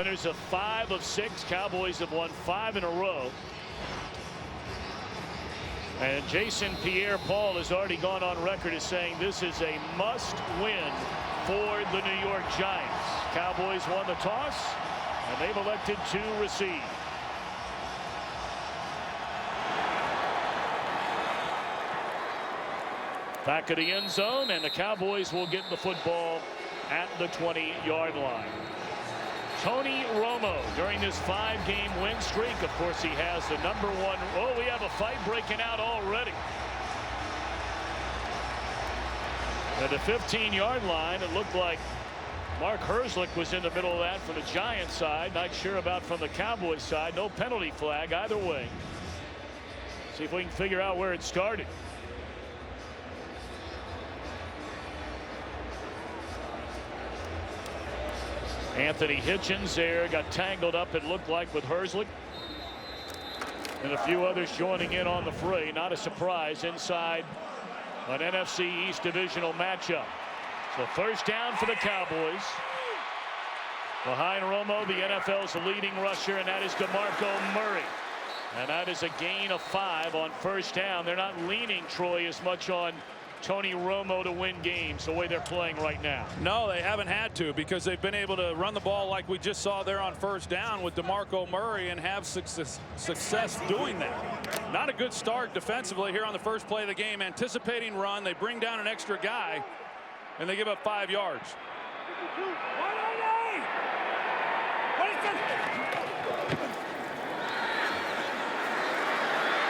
Winners of 5 of 6. Cowboys have won 5 in a row. And Jason Pierre-Paul has already gone on record as saying this is a must-win for the New York Giants. Cowboys won the toss, and they've elected to receive. Back of the end zone, and the Cowboys will get the football at the 20-yard line. Tony Romo, during this 5-game win streak, of course, he has the #1. Oh, we have a fight breaking out already. At the 15-yard line, it looked like Mark Herzlich was in the middle of that from the Giants side. Not sure about from the Cowboys side. No penalty flag either way. See if we can figure out where it started. Anthony Hitchens there got tangled up, it looked like, with Herzlich. And a few others joining in on the fray. Not a surprise inside an NFC East divisional matchup. So first down for the Cowboys. Behind Romo, the NFL's leading rusher, and that is DeMarco Murray. And that is a gain of 5 on first down. They're not leaning, Troy, as much on Tony Romo to win games the way they're playing right now. No, they haven't had to, because they've been able to run the ball like we just saw there on first down with DeMarco Murray and have success doing that. Not a good start defensively here on the first play of the game. Anticipating run, they bring down an extra guy, and they give up 5 yards.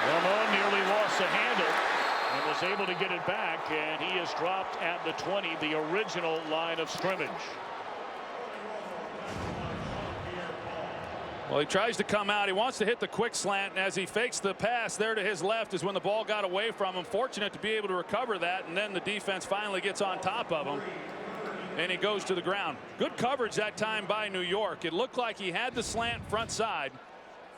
Romo nearly lost the handle and was able to get it back, and he is dropped at the 20, the original line of scrimmage. Well, he tries to come out. He wants to hit the quick slant, and as he fakes the pass there to his left is when the ball got away from him. Fortunate to be able to recover that, and then the defense finally gets on top of him, and he goes to the ground. Good coverage that time by New York. It looked like he had the slant front side,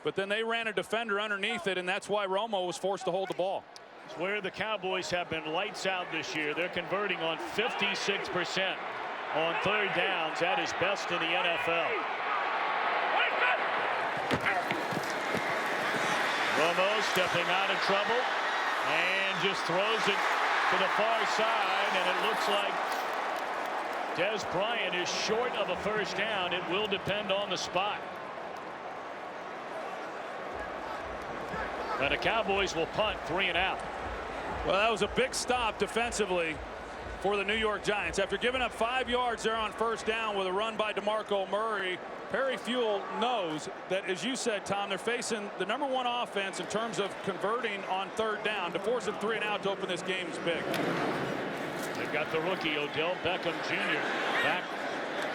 but then they ran a defender underneath it, and that's why Romo was forced to hold the ball. It's where the Cowboys have been lights out this year. They're converting on 56% on third downs. That is best in the NFL. Romo stepping out of trouble and just throws it to the far side, and it looks like Des Bryant is short of a first down. It will depend on the spot. And the Cowboys will punt 3 and out. Well, that was a big stop defensively for the New York Giants. After giving up 5 yards there on first down with a run by DeMarco Murray, Perry Fewell knows that, as you said, Tom, they're facing the #1 offense in terms of converting on third down. To force a 3 and out to open this game is big. They've got the rookie Odell Beckham Jr. back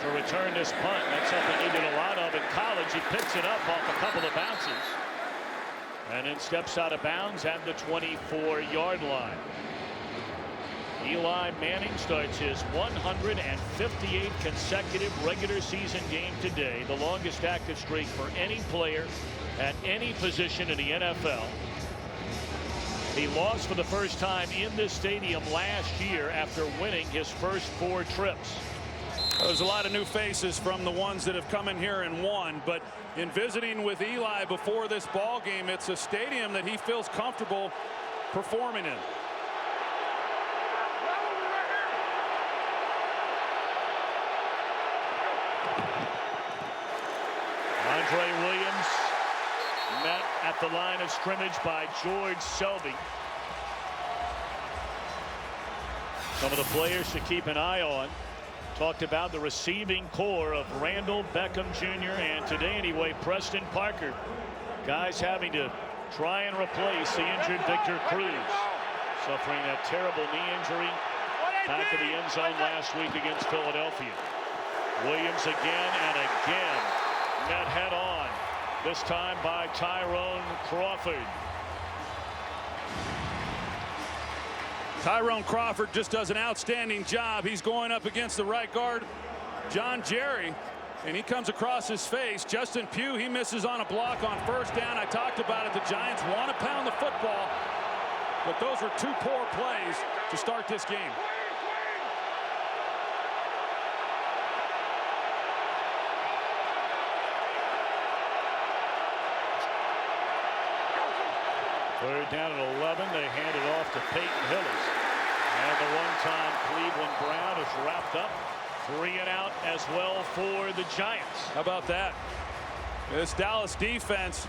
to return this punt. That's something he did a lot of in college. He picks it up off a couple of bounces and then steps out of bounds at the 24-yard line. Eli Manning starts his 158th consecutive regular season game today, the longest active streak for any player at any position in the NFL. He lost for the first time in this stadium last year after winning his first 4 trips. There's a lot of new faces from the ones that have come in here and won, but in visiting with Eli before this ball game, it's a stadium that he feels comfortable performing in. Andre Williams met at the line of scrimmage by George Selby. Some of the players to keep an eye on. Talked about the receiving core of Randall Beckham Jr. and today anyway Preston Parker. Guys having to try and replace the injured Victor Cruz, suffering that terrible knee injury back of the end zone last week against Philadelphia. Williams again and again met head on, this time by Tyrone Crawford. Tyrone Crawford just does an outstanding job. He's going up against the right guard, John Jerry, and he comes across his face. Justin Pugh, he misses on a block on first down. I talked about it. The Giants want to pound the football, but those were 2 poor plays to start this game. Third down and 11. They hand it off to Peyton Hillis. And the one-time Cleveland Brown is wrapped up. 3 and out as well for the Giants. How about that? This Dallas defense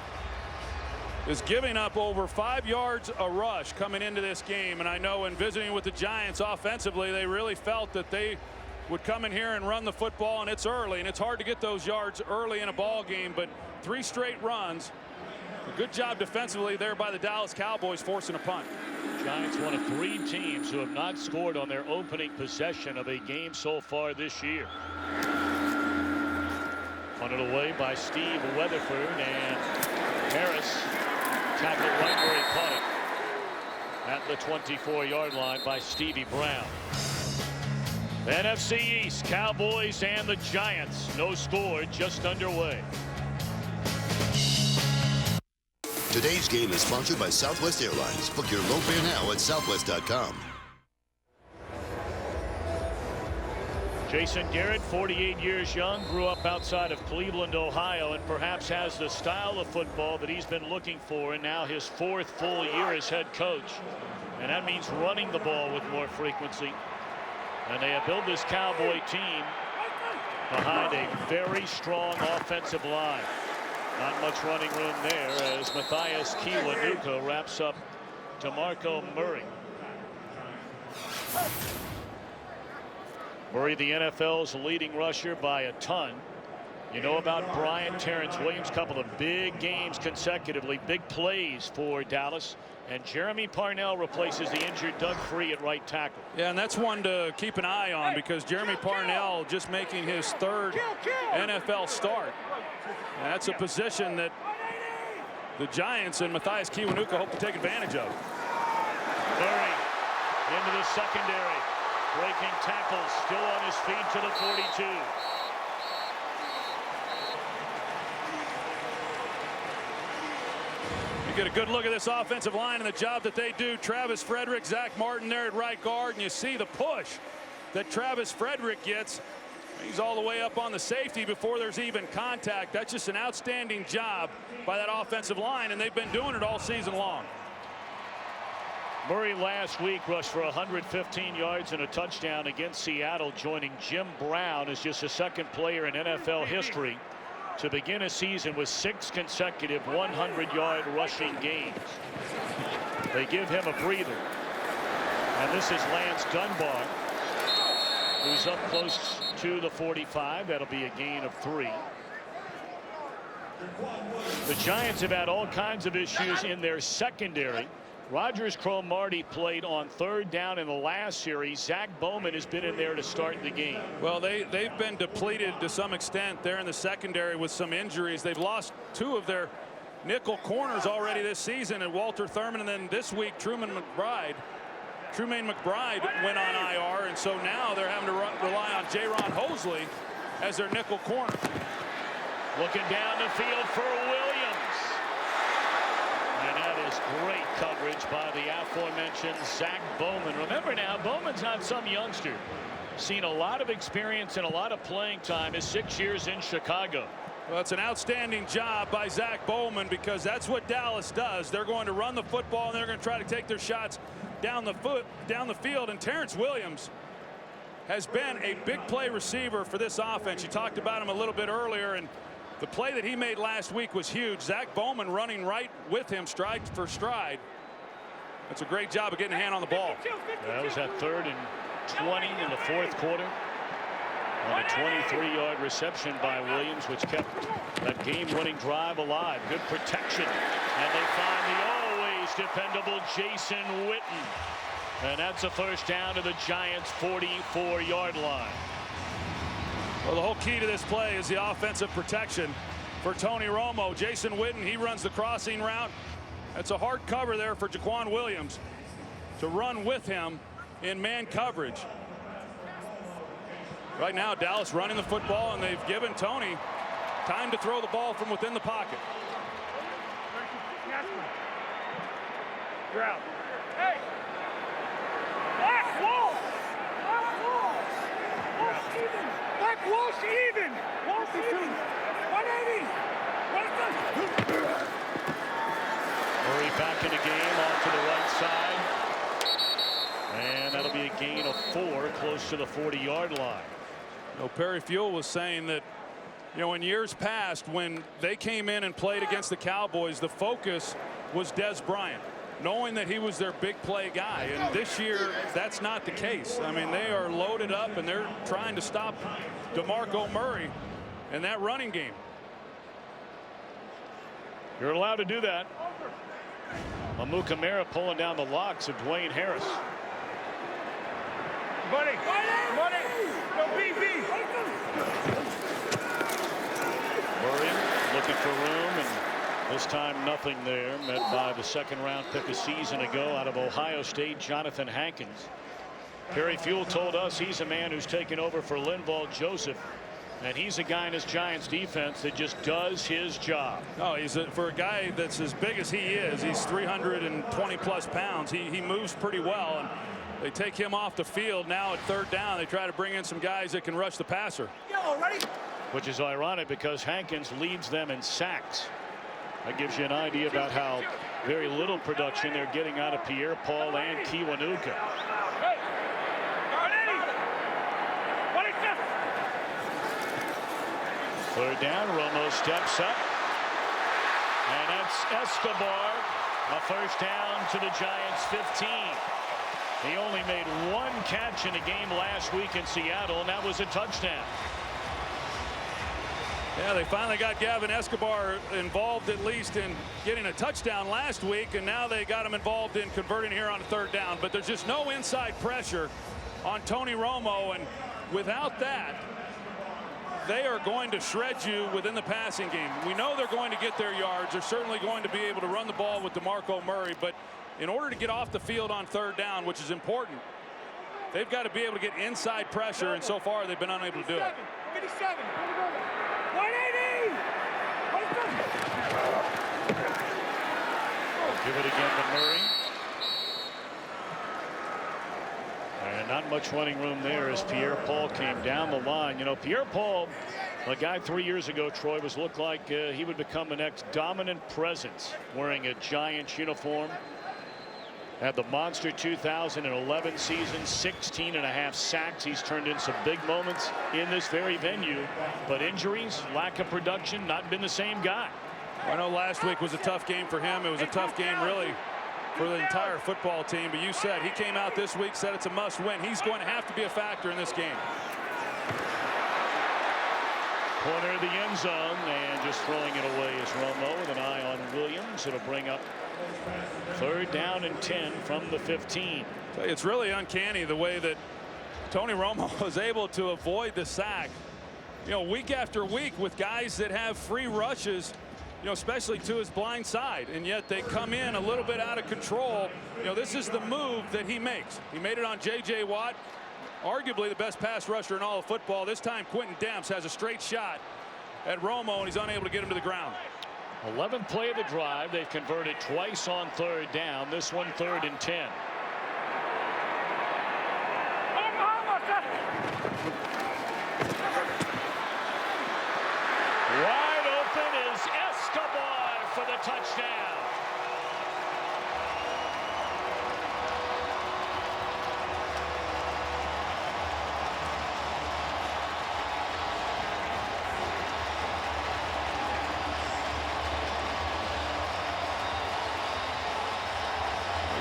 is giving up over 5 yards a rush coming into this game. And I know in visiting with the Giants offensively, they really felt that they would come in here and run the football, and it's early, and it's hard to get those yards early in a ball game, but 3 straight runs. A good job defensively there by the Dallas Cowboys forcing a punt. Giants one of 3 teams who have not scored on their opening possession of a game so far this year. Punted away by Steve Weatherford, and Harris tackled right where he caught it at the 24-yard line by Stevie Brown. NFC East, Cowboys and the Giants. No score, just underway. Today's game is sponsored by Southwest Airlines. Book your low fare now at southwest.com. Jason Garrett, 48 years young, grew up outside of Cleveland, Ohio, and perhaps has the style of football that he's been looking for, and now his 4th full year as head coach. And that means running the ball with more frequency. And they have built this Cowboy team behind a very strong offensive line. Not much running room there as Matthias Kiwanuka wraps up DeMarco Murray. Murray, the NFL's leading rusher by a ton. You know about Brian Terrence Williams, couple of big games consecutively, big plays for Dallas. And Jeremy Parnell replaces the injured Doug Free at right tackle. Yeah, and that's one to keep an eye on because Jeremy Parnell just making his 3rd NFL start. And that's a position that the Giants and Matthias Kiwanuka hope to take advantage of. Murray into the secondary. Breaking tackles, still on his feet to the 42. Get a good look at this offensive line and the job that they do. Travis Frederick, Zach Martin there at right guard, and you see the push that Travis Frederick gets. He's all the way up on the safety before there's even contact. That's just an outstanding job by that offensive line, and they've been doing it all season long. Murray last week rushed for 115 yards and a touchdown against Seattle, joining Jim Brown as just the 2nd player in NFL history to begin a season with 6 consecutive 100-yard rushing games. They give him a breather. And this is Lance Dunbar, who's up close to the 45. That'll be a gain of 3. The Giants have had all kinds of issues in their secondary. Rogers Cromartie played on 3rd down in the last series. Zach Bowman has been in there to start the game. Well, they've been depleted to some extent there in the secondary with some injuries. They've lost 2 of their nickel corners already this season, and Walter Thurman, and then this week Truman McBride went on IR, and so now they're having to rely on Jaron Hosley as their nickel corner. Looking down the field for Williams. And that is great coverage by the aforementioned Zach Bowman. Remember now, Bowman's not some youngster. Seen a lot of experience and a lot of playing time. His 6 years in Chicago. Well, it's an outstanding job by Zach Bowman because that's what Dallas does. They're going to run the football and they're going to try to take their shots down the field. And Terrence Williams has been a big play receiver for this offense. You talked about him a little bit earlier, and the play that he made last week was huge. Zach Bowman running right with him stride for stride. That's a great job of getting a hand on the ball. That was that 3rd and 20 in the 4th quarter. On a 23-yard reception by Williams, which kept that game-winning drive alive. Good protection. And they find the always dependable Jason Witten. And that's a 1st down to the Giants' 44-yard line. Well, the whole key to this play is the offensive protection for Tony Romo. Jason Witten, he runs the crossing route. That's a hard cover there for Jaquan Williams to run with him in man coverage. Right now, Dallas running the football, and they've given Tony time to throw the ball from within the pocket. You're out. Hey! Back wall! Back wall! Walsh even! Back Walsh even! Walsh even! 180! Murray back in the game gain of 4 close to the 40-yard line. Perry Fuel was saying that, in years past when they came in and played against the Cowboys, the focus was Des Bryant, knowing that he was their big play guy. And this year, that's not the case. I mean, they are loaded up and they're trying to stop DeMarco Murray in that running game. You're allowed to do that. Amukamara pulling down the locks of Dwayne Harris. Buddy, no BB. Murray looking for room, and this time nothing there. Met by the second-round pick a season ago out of Ohio State, Jonathan Hankins. Perry Fuel told us he's a man who's taken over for Linval Joseph, and he's a guy in his Giants defense that just does his job. Oh, for a guy that's as big as he is, he's 320 plus pounds. He moves pretty well, and they take him off the field. Now at third down, they try to bring in some guys that can rush the passer. Which is ironic because Hankins leads them in sacks. That gives you an idea about how very little production they're getting out of Pierre-Paul and Kiwanuka. Third down, Romo steps up. And that's Escobar. A first down to the Giants 15. He only made 1 catch in a game last week in Seattle, and that was a touchdown. Yeah, they finally got Gavin Escobar involved at least in getting a touchdown last week, and now they got him involved in converting here on a third down. But there's just no inside pressure on Tony Romo, and without that, they are going to shred you within the passing game. We know they're going to get their yards. They're certainly going to be able to run the ball with DeMarco Murray, but in order to get off the field on third down, which is important, they've got to be able to get inside pressure, and so far they've been unable to do it. 57. 180. Give it again to Murray. And not much running room there as Pierre-Paul came down the line. Pierre-Paul, a guy 3 years ago, Troy, looked like he would become the next dominant presence wearing a Giants uniform. Had the monster 2011 season, 16.5 sacks. He's turned in some big moments in this very venue, but injuries, lack of production, not been the same guy. I know last week was a tough game for him. It was a tough game really for the entire football team, but you said he came out this week, said it's a must win. He's going to have to be a factor in this game. Corner of the end zone, and just throwing it away is Romo with an eye on Williams. It'll bring up third down and 10 from the 15. It's really uncanny the way that Tony Romo was able to avoid the sack, week after week with guys that have free rushes, especially to his blind side, and yet they come in a little bit out of control. This is the move that he makes. He made it on J.J. Watt, arguably the best pass rusher in all of football. This time Quentin Demps has a straight shot at Romo, and he's unable to get him to the ground. 11th play of the drive. They've converted twice on third down. This one third and 10. Wide open is Escobar for the touchdown.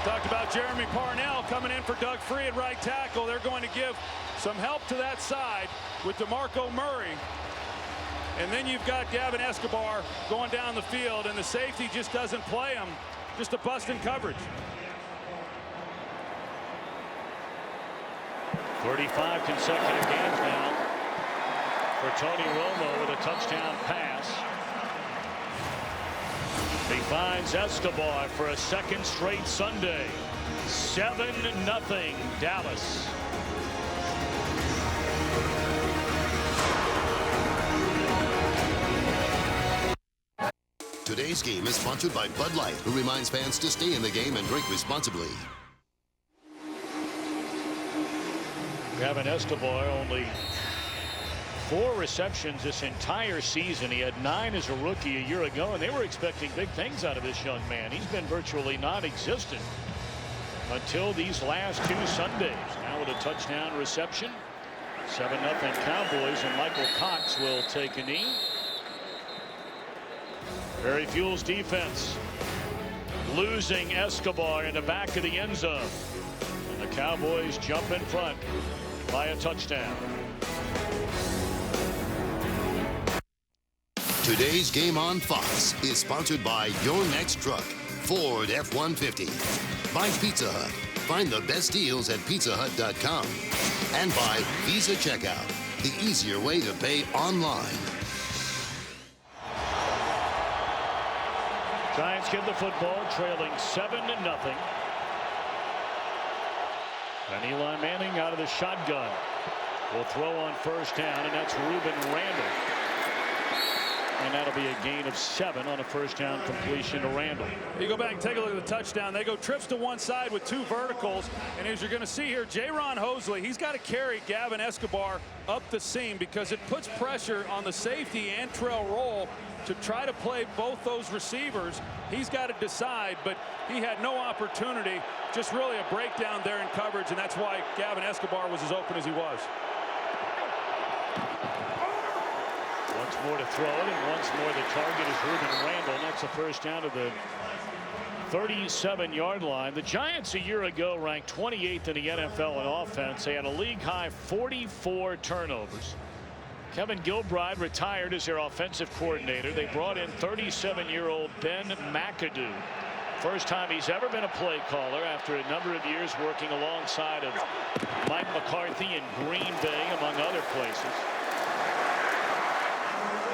Talked about Jeremy Parnell coming in for Doug Free at right tackle. They're going to give some help to that side with DeMarco Murray. And then you've got Gavin Escobar going down the field, and the safety just doesn't play him. Just a bust in coverage. 35 consecutive games now for Tony Romo with a touchdown pass. He finds Escobar for a second straight Sunday. 7-0 Dallas. Today's game is sponsored by Bud Light, who reminds fans to stay in the game and drink responsibly. Gavin Escobar only 4 receptions this entire season. He had 9 as a rookie a year ago, and they were expecting big things out of this young man. He's been virtually non-existent until these last 2 Sundays. Now now with a touchdown reception. 7-0 Cowboys, and Michael Cox will take a knee. Barry Fuels defense losing Escobar in the back of the end zone. And the Cowboys jump in front by a touchdown. Today's game on Fox is sponsored by Your Next Truck, Ford F-150, by Pizza Hut. Find the best deals at pizzahut.com. And by Visa Checkout, the easier way to pay online. Giants get the football, trailing 7-0. And Eli Manning out of the shotgun will throw on first down, and that's Ruben Randall. And that'll be a gain of 7 on a first down completion to Randall. You go back and take a look at the touchdown. They go trips to one side with 2 verticals. And as you're going to see here, Jaron Hosley, he's got to carry Gavin Escobar up the seam because it puts pressure on the safety and trail roll to try to play both those receivers. He's got to decide, but he had no opportunity. Just really a breakdown there in coverage, and that's why Gavin Escobar was as open as he was. Once more to throw it, and once more the target is Ruben Randall. And that's a first down to the 37-yard line. The Giants a year ago ranked 28th in the NFL in offense. They had a league-high 44 turnovers. Kevin Gilbride retired as their offensive coordinator. They brought in 37-year-old Ben McAdoo. First time he's ever been a play caller after a number of years working alongside of Mike McCarthy in Green Bay, among other places.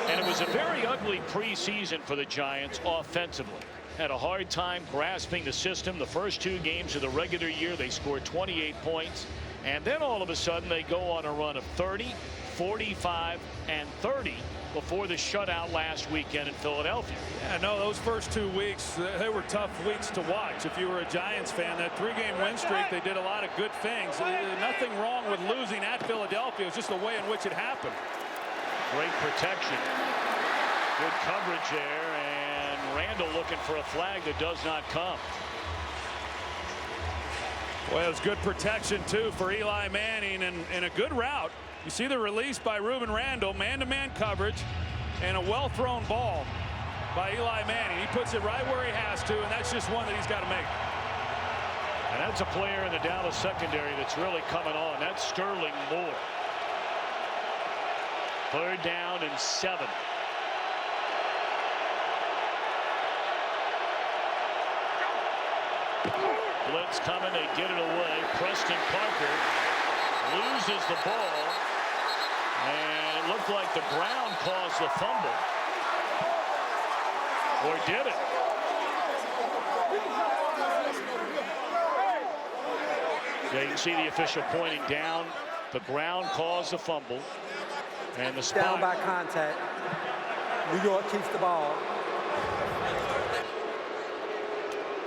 And it was a very ugly preseason for the Giants offensively. Had a hard time grasping the system. The first 2 games of the regular year, they scored 28 points. And then all of a sudden, they go on a run of 30, 45, and 30 before the shutout last weekend in Philadelphia. Yeah, no, those first 2 weeks, they were tough weeks to watch. If you were a Giants fan, that 3-game win streak, they did a lot of good things. Nothing wrong with losing at Philadelphia. It was just the way in which it happened. Great protection. Good coverage there, and Randall looking for a flag that does not come. Well, it was good protection, too, for Eli Manning, and a good route. You see the release by Ruben Randall, man-to-man coverage, and a well-thrown ball by Eli Manning. He puts it right where he has to, and that's just one that he's got to make. And that's a player in the Dallas secondary that's really coming on. That's Sterling Moore. 3rd down and 7. Blitz coming, they get it away. Preston Parker loses the ball, and it looked like the ground caused the fumble. Or did it? Yeah, you can see the official pointing down. The ground caused the fumble. And the spot. Down by contact. New York keeps the ball.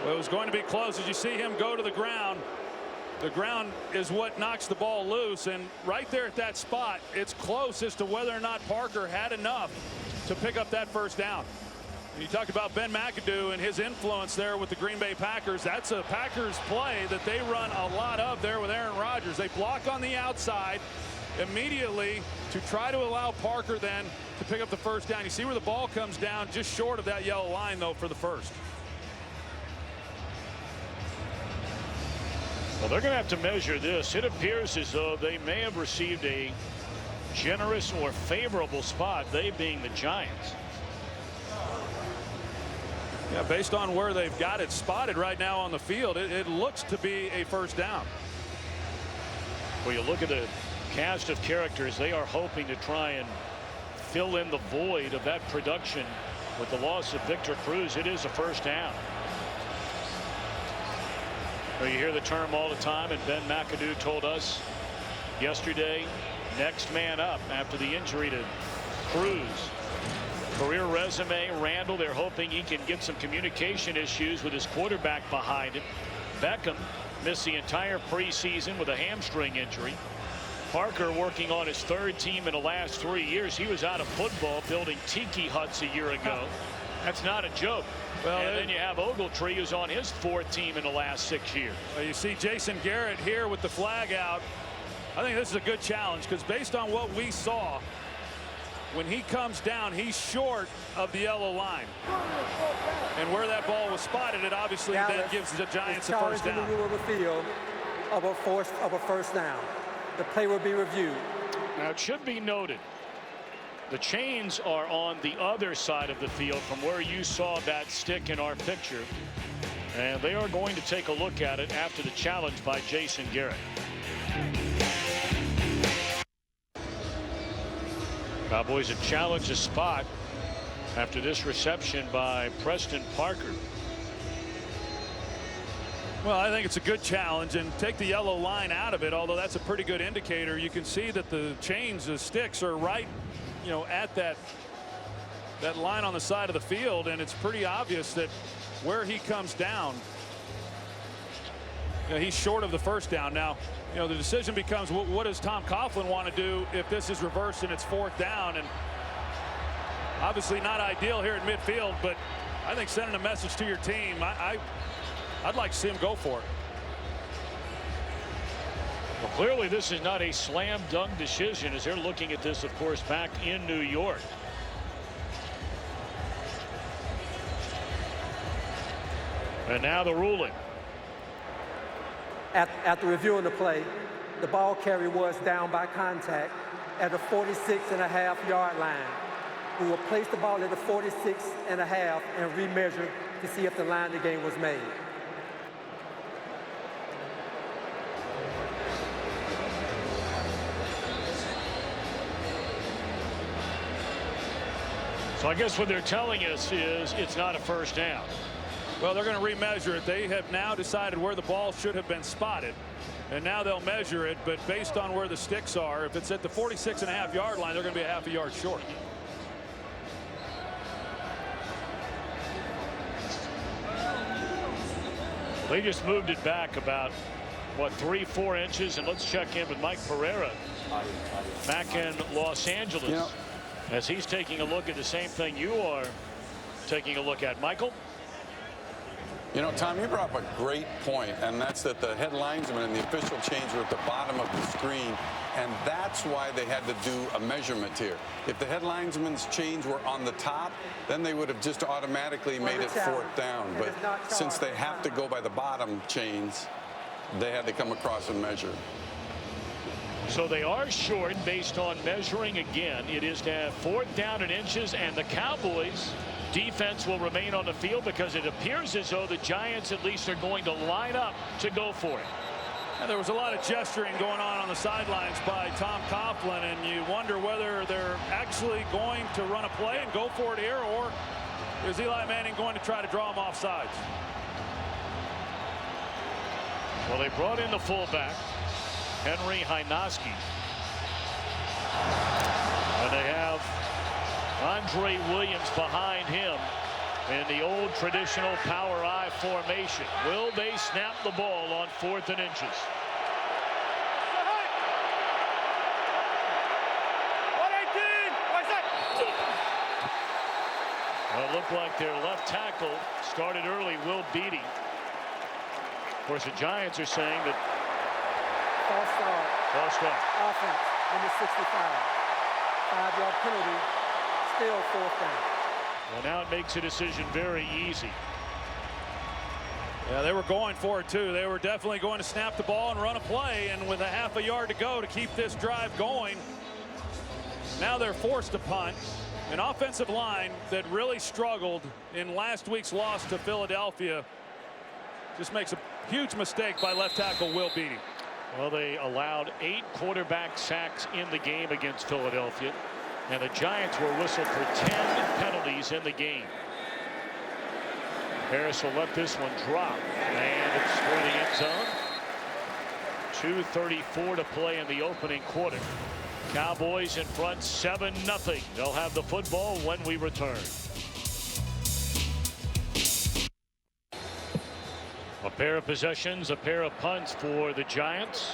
Well, it was going to be close. As you see him go to the ground is what knocks the ball loose. And right there at that spot, it's close as to whether or not Parker had enough to pick up that first down. And you talk about Ben McAdoo and his influence there with the Green Bay Packers. That's a Packers play that they run a lot of there with Aaron Rodgers. They block on the outside immediately to try to allow Parker then to pick up the first down. You see where the ball comes down just short of that yellow line, though, for the first. Well, they're going to have to measure this. It appears as though they may have received a generous or favorable spot, they being the Giants. Yeah, based on where they've got it spotted right now on the field, it looks to be a first down. Well, you look at the cast of characters, they are hoping to try and fill in the void of that production with the loss of Victor Cruz. It is a first down. Well, you hear the term all the time, and Ben McAdoo told us yesterday, next man up after the injury to Cruz. Career resume, Randall, they're hoping he can get some communication issues with his quarterback behind him. Beckham missed the entire preseason with a hamstring injury. Parker working on his 3rd team in the last 3 years. He was out of football building tiki huts a year ago. That's not a joke. Well, and then you have Ogletree, who's on his 4th team in the last 6 years. Well, you see Jason Garrett here with the flag out. I think this is a good challenge because based on what we saw, when he comes down, he's short of the yellow line. And where that ball was spotted, it obviously then gives the Giants a first down. In the middle of the field of a first down. The play will be reviewed. Now, it should be noted, the chains are on the other side of the field from where you saw that stick in our picture. And they are going to take a look at it after the challenge by Jason Garrett. Cowboys have challenged a spot after this reception by Preston Parker. Well, I think it's a good challenge, and take the yellow line out of it, although that's a pretty good indicator. You can see that the chains, the sticks are right, you know, at that line on the side of the field, and it's pretty obvious that where he comes down, you know, he's short of the first down. Now, you know, the decision becomes what does Tom Coughlin want to do if this is reversed and it's 4th down, and obviously not ideal here at midfield, but I think sending a message to your team, I'd like to see him go for it. Well, clearly this is not a slam dunk decision as they're looking at this, of course, back in New York. And now the ruling. After reviewing the play, the ball carrier was down by contact at the 46.5-yard line. We will place the ball at the 46.5 and remeasure to see if the line of the game was made. So I guess what they're telling us is it's not a first down. Well, they're going to remeasure it. They have now decided where the ball should have been spotted, and now they'll measure it. But based on where the sticks are, if it's at the 46.5-yard line, they're going to be a half a yard short. They just moved it back about, what, 3-4 inches. And let's check in with Mike Pereira back in Los Angeles, you know, as he's taking a look at the same thing you are taking a look at. Michael? You know, Tom, you brought up a great point, and that's that the head linesman and the official chains were at the bottom of the screen, and that's why they had to do a measurement here. If the head linesman's chains were on the top, then they would have just automatically made it 4th down. But since they have to go by the bottom chains, they had to come across and measure. So they are short based on measuring again. It is to have 4th down in inches, and the Cowboys defense will remain on the field because it appears as though the Giants at least are going to line up to go for it. And there was a lot of gesturing going on the sidelines by Tom Coughlin, and you wonder whether they're actually going to run a play and go for it here, or is Eli Manning going to try to draw him off sides? Well, they brought in the fullback, Henry Hynoski. And they have Andre Williams behind him in the old traditional power I formation. Will they snap the ball on 4th and inches? Well, it looked like their left tackle started early, Will Beatty. Of course, the Giants are saying that false start. Offense, number 65. 5-yard penalty, still 4th down. Well, now it makes a decision very easy. Yeah, they were going for it too. They were definitely going to snap the ball and run a play, and with a half a yard to go to keep this drive going, now they're forced to punt. An offensive line that really struggled in last week's loss to Philadelphia just makes a huge mistake by left tackle Will Beatty. Well, they allowed 8 quarterback sacks in the game against Philadelphia, and the Giants were whistled for 10 penalties in the game. Harris will let this one drop, and it's for the end zone. 2:34 to play in the opening quarter. Cowboys in front 7-0. They'll have the football when we return. A pair of possessions, a pair of punts for the Giants.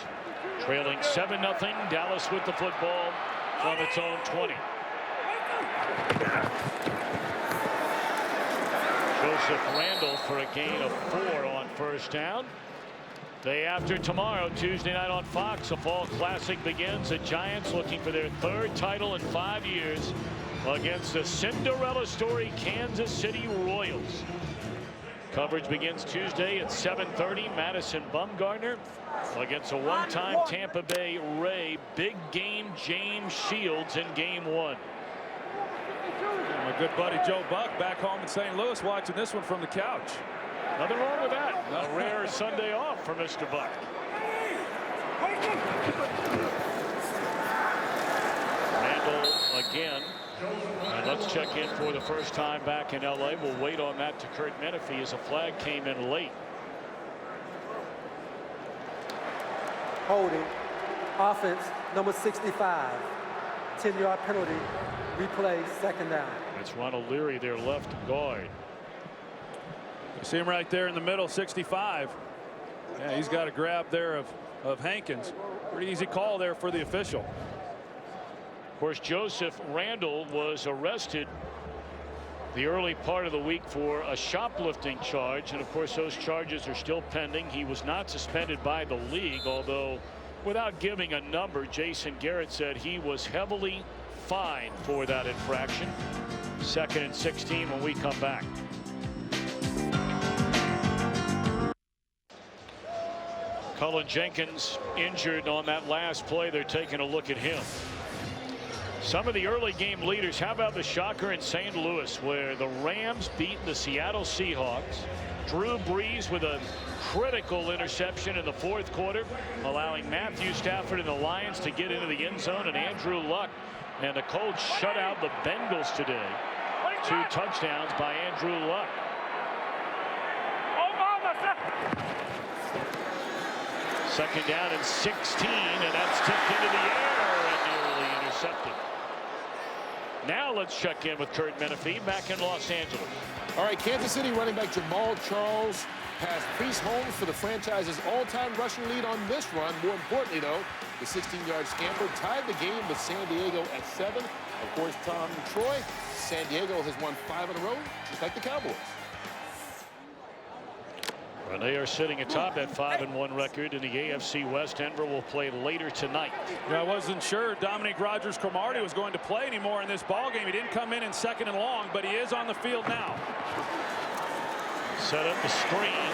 Trailing 7-0. Dallas with the football from its own 20. Joseph Randle for a gain of 4 on first down. Day after tomorrow, Tuesday night on Fox, a fall classic begins. The Giants looking for their 3rd title in 5 years against the Cinderella story Kansas City Royals. Coverage begins Tuesday at 7:30. Madison Bumgarner against a one-time Tampa Bay Ray. Big game James Shields in game 1. My good buddy Joe Buck back home in St. Louis watching this one from the couch. Nothing wrong with that. A rare Sunday off for Mr. Buck. Randle again. And let's check in for the first time back in LA. We'll wait on that to Kurt Menefee as a flag came in late. Holding. Offense, number 65. 10-yard penalty. Replay, 2nd down. It's Ronald Leary, their left guard. You see him right there in the middle, 65. Yeah, he's got a grab there of Hankins. Pretty easy call there for the official. Of course, Joseph Randle was arrested the early part of the week for a shoplifting charge, and of course those charges are still pending. He was not suspended by the league, although without giving a number, Jason Garrett said he was heavily fined for that infraction. 2nd and 16 when we come back. Cullen Jenkins injured on that last play. They're taking a look at him. Some of the early game leaders. How about the shocker in St. Louis, where the Rams beat the Seattle Seahawks? Drew Brees with a critical interception in the 4th quarter, allowing Matthew Stafford and the Lions to get into the end zone, and Andrew Luck and the Colts shut out the Bengals today. 2 touchdowns by Andrew Luck. Second down and 16, and that's tipped into the air and nearly intercepted. Now let's check in with Kurt Menefee back in Los Angeles. All right, Kansas City running back Jamal Charles passed Priest Holmes for the franchise's all-time rushing lead on this run. More importantly, though, the 16-yard scamper tied the game with San Diego at 7. Of course, Tom Troy, San Diego has won 5 in a row, just like the Cowboys. Well, they are sitting atop that 5-1 record in the AFC West. Denver will play later tonight. Yeah, I wasn't sure Dominique Rodgers-Cromartie was going to play anymore in this ball game. He didn't come in 2nd and long, but he is on the field now. Set up the screen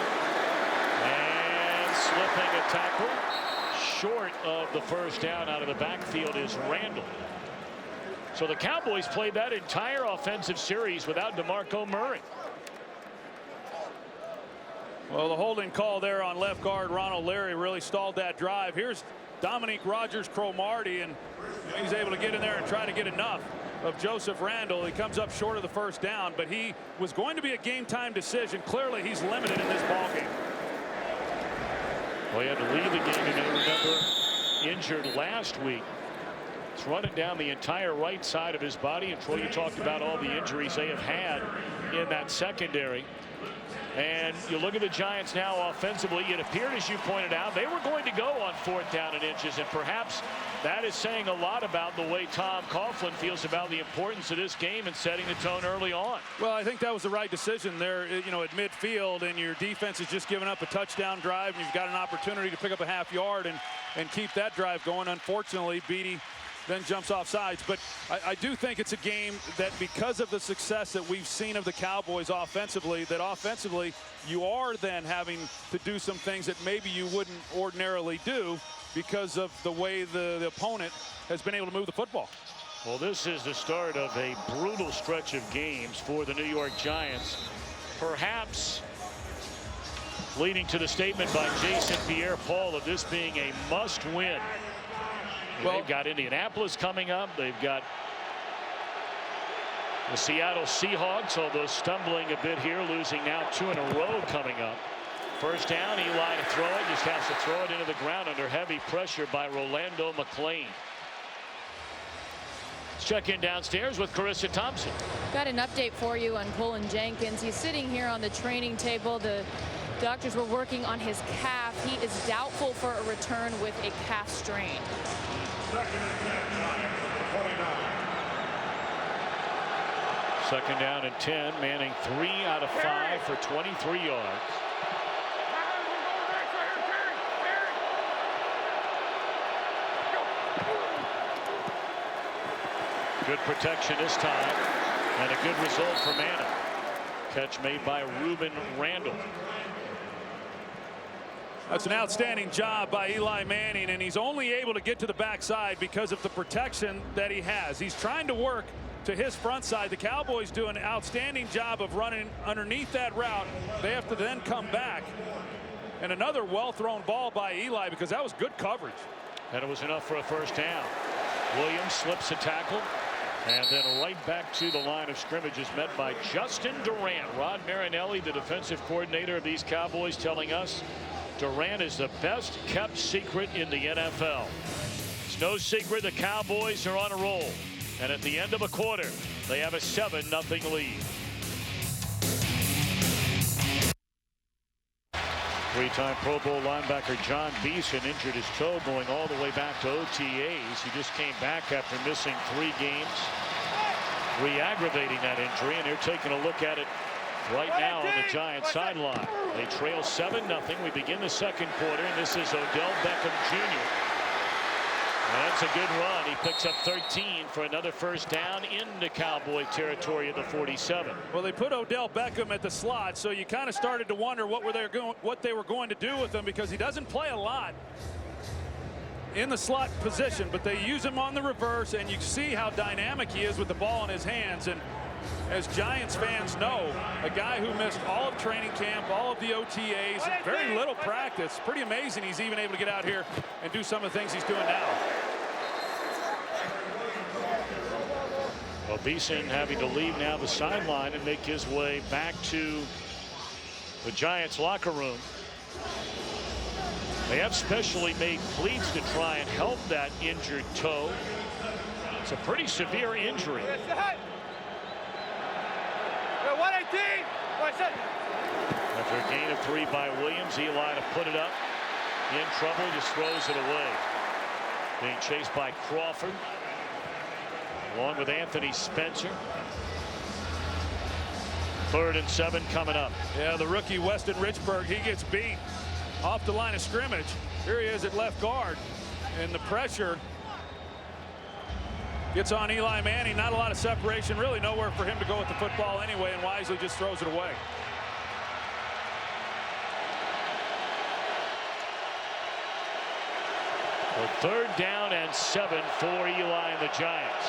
and slipping a tackle short of the first down out of the backfield is Randle. So the Cowboys played that entire offensive series without DeMarco Murray. Well, the holding call there on left guard Ronald Leary really stalled that drive. Here's Dominique Rodgers-Cromartie, and he's able to get in there and try to get enough of Joseph Randle. He comes up short of the first down, but he was going to be a game-time decision. Clearly, he's limited in this ball game. Well, he had to leave the game, and remember, injured last week. It's running down the entire right side of his body. And Troy, you talked about all the injuries they have had in that secondary. And you look at the Giants now offensively. It appeared, as you pointed out, they were going to go on 4th down and inches, and perhaps that is saying a lot about the way Tom Coughlin feels about the importance of this game and setting the tone early on. Well, I think that was the right decision there, you know, at midfield, and your defense is just giving up a touchdown drive, and you've got an opportunity to pick up a half yard and keep that drive going. Unfortunately, Beatty then jumps off sides. But I do think it's a game that, because of the success that we've seen of the Cowboys offensively, that offensively you are then having to do some things that maybe you wouldn't ordinarily do because of the way the opponent has been able to move the football. Well, this is the start of a brutal stretch of games for the New York Giants, perhaps leading to the statement by Jason Pierre-Paul of this being a must-win. Well, they've got Indianapolis coming up. They've got the Seattle Seahawks, although stumbling a bit here, losing now 2 in a row coming up. First down, Eli to throw it, just has to throw it into the ground under heavy pressure by Rolando McClain. Let's check in downstairs with Carissa Thompson. Got an update for you on Cullen Jenkins. He's sitting here on the training table. The doctors were working on his calf. He is doubtful for a return with a calf strain. Second down and 10. Manning 3 out of 5 for 23 yards. Good protection this time, and a good result for Manning. Catch made by Reuben Randall. That's an outstanding job by Eli Manning, and he's only able to get to the backside because of the protection that he has. He's trying to work to his front side. The Cowboys do an outstanding job of running underneath that route. They have to then come back. And another well-thrown ball by Eli, because that was good coverage. And it was enough for a first down. Williams slips a tackle. And then right back to the line of scrimmage is met by Justin Durant. Rod Marinelli, the defensive coordinator of these Cowboys, telling us Durant is the best kept secret in the NFL. It's no secret the Cowboys are on a roll. And at the end of a quarter, they have a 7-0 lead. Three-time Pro Bowl linebacker John Beeson injured his toe going all the way back to OTAs. He just came back after missing 3 games, re-aggravating that injury, and they're taking a look at it right now on the Giants sideline. They trail 7-0. We begin the second quarter, and this is Odell Beckham Jr. That's a good run. He picks up 13 for another first down into Cowboy territory at the 47. Well, they put Odell Beckham at the slot, so you kind of started to wonder what they were going to do with him, because he doesn't play a lot in the slot position, but they use him on the reverse, and you see how dynamic he is with the ball in his hands. And as Giants fans know, a guy who missed all of training camp, all of the OTAs, very little practice. Pretty amazing he's even able to get out here and do some of the things he's doing now. Well, Beeson having to leave now the sideline and make his way back to the Giants locker room. They have specially made cleats to try and help that injured toe. It's a pretty severe injury. 118. After a gain of 3 by Williams, Eli to put it up. In trouble, just throws it away. Being chased by Crawford, along with Anthony Spencer. 3rd and 7 coming up. Yeah, the rookie Weston Richburg, he gets beat off the line of scrimmage. Here he is at left guard, and the pressure gets on Eli Manning. Not a lot of separation, really nowhere for him to go with the football anyway, and wisely just throws it away. Well, 3rd down and 7 for Eli and the Giants.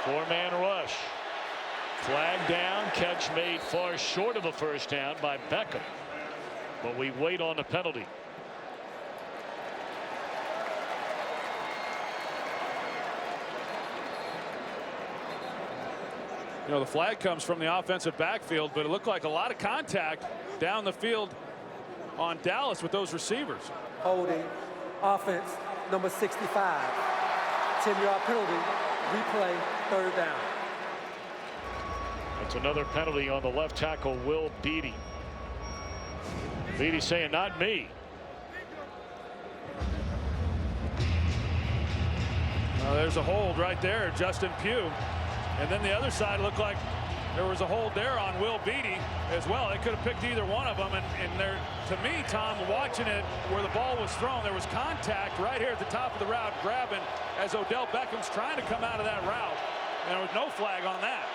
Four-man rush. Flag down, catch made far short of a first down by Beckham. But we wait on the penalty. You know, the flag comes from the offensive backfield, but it looked like a lot of contact down the field on Dallas with those receivers. Holding, offense, number 65. 10-yard penalty, replay, 3rd down. That's another penalty on the left tackle, Will Beatty. Beatty saying, not me. There's a hold right there, Justin Pugh. And then the other side looked like there was a hold there on Will Beatty as well. They could have picked either one of them. And there, to me, Tom, watching it where the ball was thrown, there was contact right here at the top of the route, grabbing as Odell Beckham's trying to come out of that route. And there was no flag on that.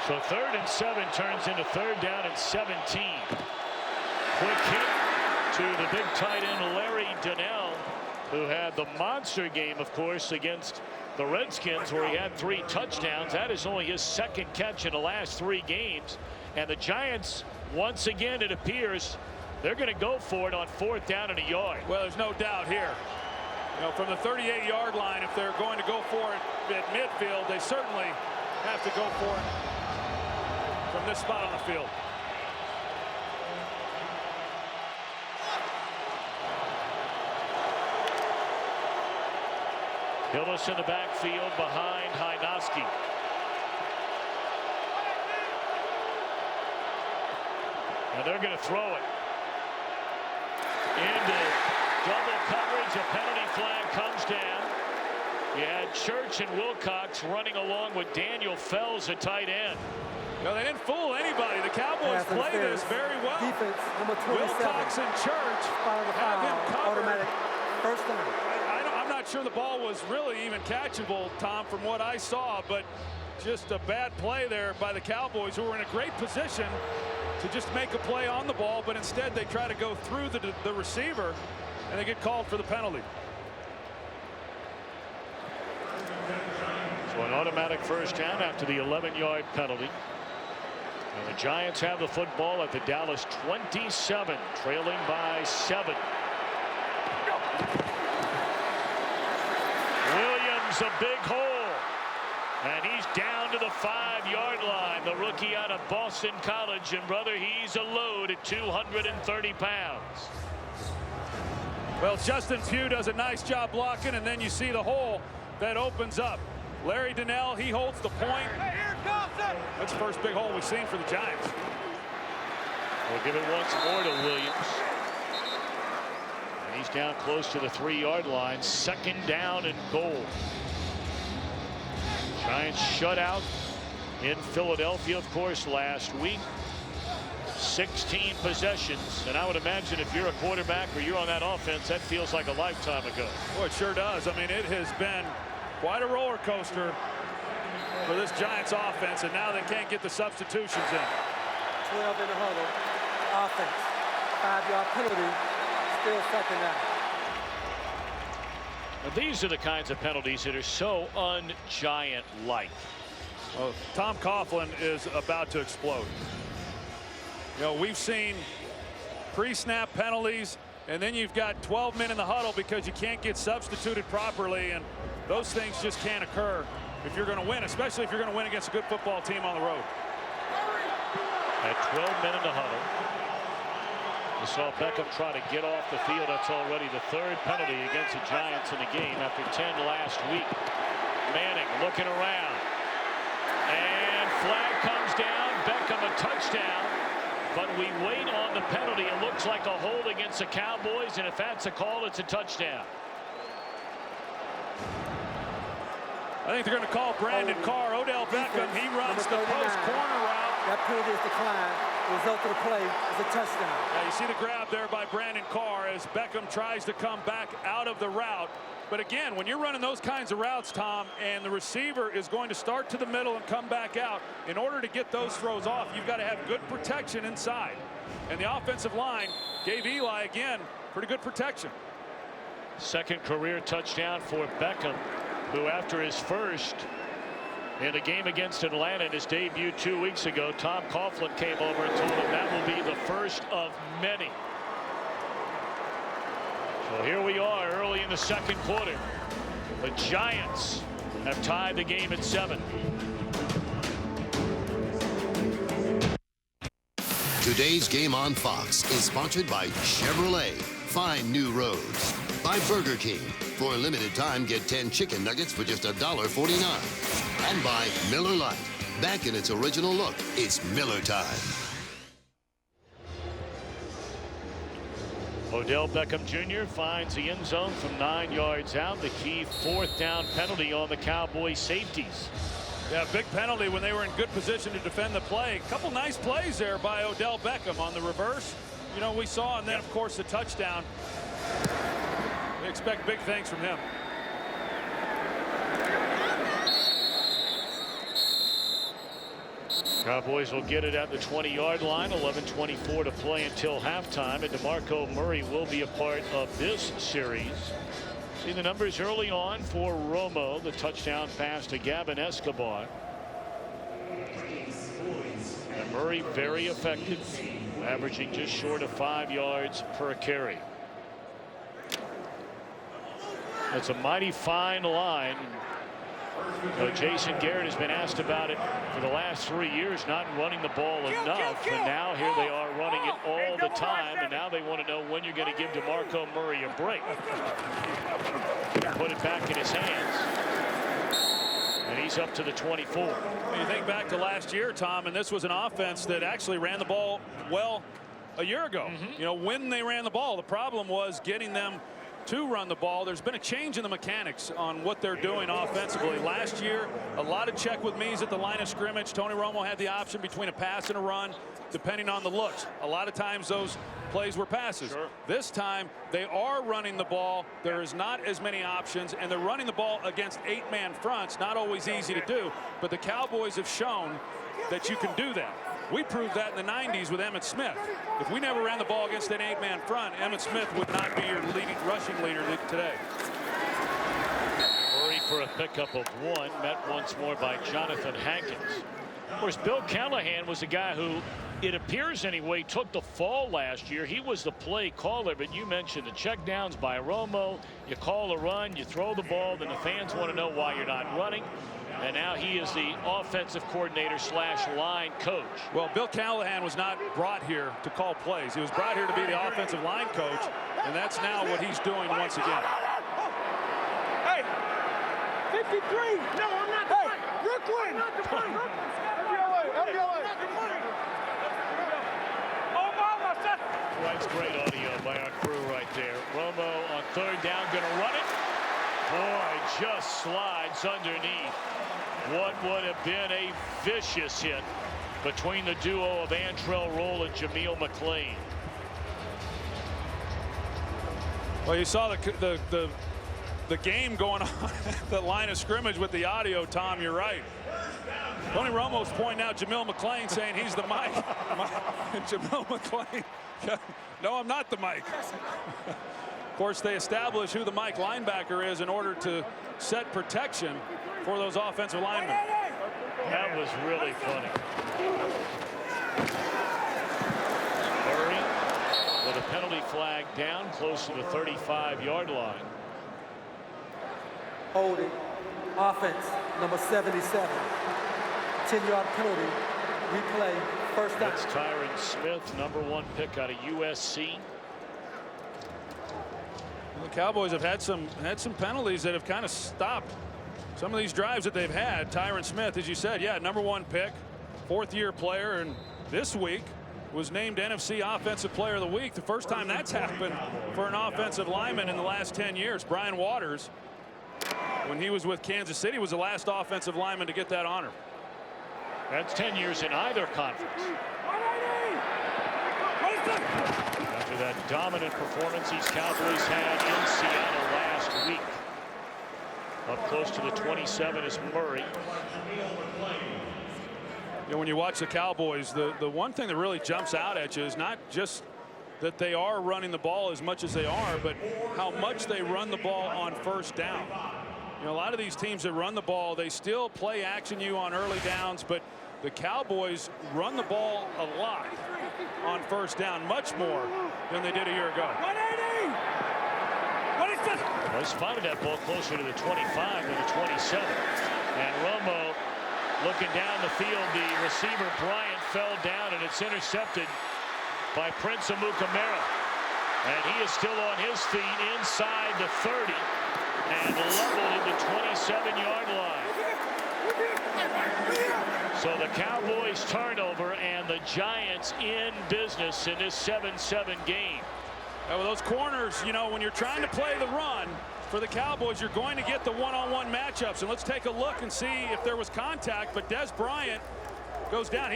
So 3rd and 7 turns into 3rd down and 17. Quick hit to the big tight end Larry Donnell, who had the monster game, of course, against the Redskins, where he had 3 touchdowns. That is only his 2nd catch in the last 3 games. And the Giants, once again, it appears they're going to go for it on 4th down and a yard. Well, there's no doubt here. You know, from the 38-yard line, if they're going to go for it at midfield, they certainly have to go for it from this spot on the field. Hillis in the backfield behind Hynoski. And they're going to throw it. into double coverage. A penalty flag comes down. You had Church and Wilcox running along with Daniel Fells at tight end. No, they didn't fool anybody. The Cowboys play this very well. Defense, number 27. Wilcox and Church have him covered. Automatic first down. I'm not sure the ball was really even catchable, Tom, from what I saw, but just a bad play there by the Cowboys, who were in a great position to just make a play on the ball, but instead they try to go through the receiver, and they get called for the penalty. So an automatic first down after the 11-yard penalty. And the Giants have the football at the Dallas 27, trailing by 7. Williams, a big hole. And he's down to the 5-yard line. The rookie out of Boston College. And, brother, he's a load at 230 pounds. Well, Justin Pugh does a nice job blocking, and then you see the hole that opens up. Larry Donnell, he holds the point. Hey, here it comes. That's the first big hole we've seen for the Giants. We'll give it once more to Williams. And he's down close to the 3-yard line. 2nd down and goal. Giants shut out in Philadelphia, of course, last week. 16 possessions. And I would imagine if you're a quarterback or you're on that offense, that feels like a lifetime ago. Boy, it sure does. I mean, it has been quite a roller coaster for this Giants offense, and now they can't get the substitutions in. 12 in the huddle. Offense. 5-yard penalty. Still 2nd down. Now, these are the kinds of penalties that are so un-Giant-like. Well, Tom Coughlin is about to explode. You know, we've seen pre-snap penalties, and then you've got 12 men in the huddle because you can't get substituted properly, and those things just can't occur if you're going to win, especially if you're going to win against a good football team on the road. At 12 men in the huddle. You saw Beckham try to get off the field. That's already the 3rd penalty against the Giants in the game after 10 last week. Manning looking around. And flag comes down. Beckham a touchdown. But we wait on the penalty. It looks like a hold against the Cowboys, and if that's a call, it's a touchdown. I think they're going to call Brandon Carr. Odell Beckham, he runs the post corner route. That penalty is declined. The result of the play is a touchdown. Now you see the grab there by Brandon Carr as Beckham tries to come back out of the route. But again, when you're running those kinds of routes, Tom, and the receiver is going to start to the middle and come back out, in order to get those throws off, you've got to have good protection inside. And the offensive line gave Eli, again, pretty good protection. 2nd career touchdown for Beckham, who after his first in a game against Atlanta in his debut 2 weeks ago, Tom Coughlin came over and told him that will be the first of many. So here we are early in the 2nd quarter. The Giants have tied the game at 7. Today's game on Fox is sponsored by Chevrolet. Find new roads. By Burger King. For a limited time, get 10 chicken nuggets for just $1.49. And by Miller Lite. Back in its original look, it's Miller time. Odell Beckham Jr. finds the end zone from 9 yards out. The key 4th down penalty on the Cowboys safeties. Yeah, big penalty when they were in good position to defend the play. A couple nice plays there by Odell Beckham on the reverse. You know, we saw, and then, of course, the touchdown. We expect big things from him. Cowboys will get it at the 20-yard line. 11:24 to play until halftime, and DeMarco Murray will be a part of this series. See the numbers early on for Romo, the touchdown pass to Gavin Escobar. And Murray very effective, averaging just short of 5 yards per carry. It's a mighty fine line. Jason Garrett has been asked about it for the last 3 years, not running the ball enough, and now here they are running it all the time, and now they want to know when you're going to give DeMarco Murray a break. Put it back in his hands, and he's up to the 24. When you think back to last year, Tom, and this was an offense that actually ran the ball well a year ago. You know, when they ran the ball, the problem was getting them to run the ball. There's been a change in the mechanics on what they're doing offensively. Last year, a lot of check with me's at the line of scrimmage. Tony Romo had the option between a pass and a run, depending on the looks. A lot of times those plays were passes. Sure. This time, they are running the ball. There is not as many options, and they're running the ball against 8-man fronts. Not always easy to do, but the Cowboys have shown that you can do that. We proved that in the 90s with Emmitt Smith. If we never ran the ball against an 8-man front, Emmitt Smith would not be your leading rushing leader today. Murray for a pickup of 1, met once more by Jonathan Hankins. Of course, Bill Callahan was a guy who, it appears anyway, took the fall last year. He was the play caller, but you mentioned the checkdowns by Romo. You call a run, you throw the ball, then the fans want to know why you're not running. And now he is the offensive coordinator / line coach. Well, Bill Callahan was not brought here to call plays. He was brought here to be the offensive line coach, and that's now what he's doing once again. Hey, 53. No, I'm not the Mike. Brooklyn. I'm not the Mike. That's great audio by our crew right there. Romo on 3rd down, gonna run it. Boy, just slides underneath. What would have been a vicious hit between the duo of Antrell Roll and Jameel McLean. Well, you saw the game going on at the line of scrimmage with the audio, Tom. You're right. Tony Romo's pointing out Jameel McLean, saying he's the Mike. Jameel McLean. No, I'm not the Mike. Of course, they establish who the Mike linebacker is in order to set protection for those offensive linemen. That was really funny. Murray with a penalty flag down close to the 35-yard line. Holding. Offense, number 77. 10-yard penalty. Replay. First down. That's Tyron Smith, number 1 pick out of USC. The Cowboys have had some penalties that have kind of stopped some of these drives that they've had. Tyron Smith, as you said, yeah, number 1 pick, 4th-year player, and this week was named NFC Offensive Player of the Week. The first time that's happened for an offensive lineman in the last 10 years. Brian Waters, when he was with Kansas City, was the last offensive lineman to get that honor. That's 10 years in either conference. After that dominant performance these Cowboys had in Seattle last week. Up close to the 27 is Murray. You know, when you watch the Cowboys, the one thing that really jumps out at you is not just that they are running the ball as much as they are, but how much they run the ball on 1st down. You know, a lot of these teams that run the ball, they still play action you on early downs, but the Cowboys run the ball a lot on 1st down, much more than they did a year ago. 180. What is this? Well, he spotted that ball closer to the 25 than the 27. And Romo looking down the field. The receiver, Bryant, fell down, and it's intercepted by Prince Amukamara. And he is still on his feet inside the 30 and leveled at the 27-yard line. So the Cowboys turnover and the Giants in business in this 7-7 game. Well, those corners, you know, when you're trying to play the run for the Cowboys, you're going to get the one-on-one matchups. And let's take a look and see if there was contact. But Des Bryant goes down.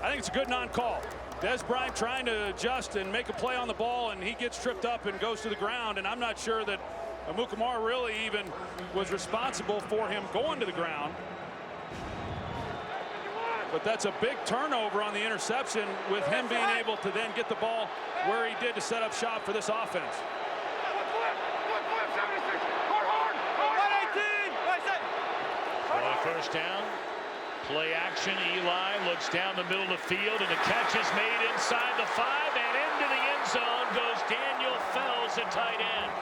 I think it's a good non-call. Des Bryant trying to adjust and make a play on the ball, and he gets tripped up and goes to the ground. And I'm not sure that Amukamara really even was responsible for him going to the ground. But that's a big turnover on the interception, with him being able to then get the ball where he did to set up shop for this offense. On 1st down, play action. Eli looks down the middle of the field, and the catch is made inside the 5, and into the end zone goes Daniel Fells, the tight end.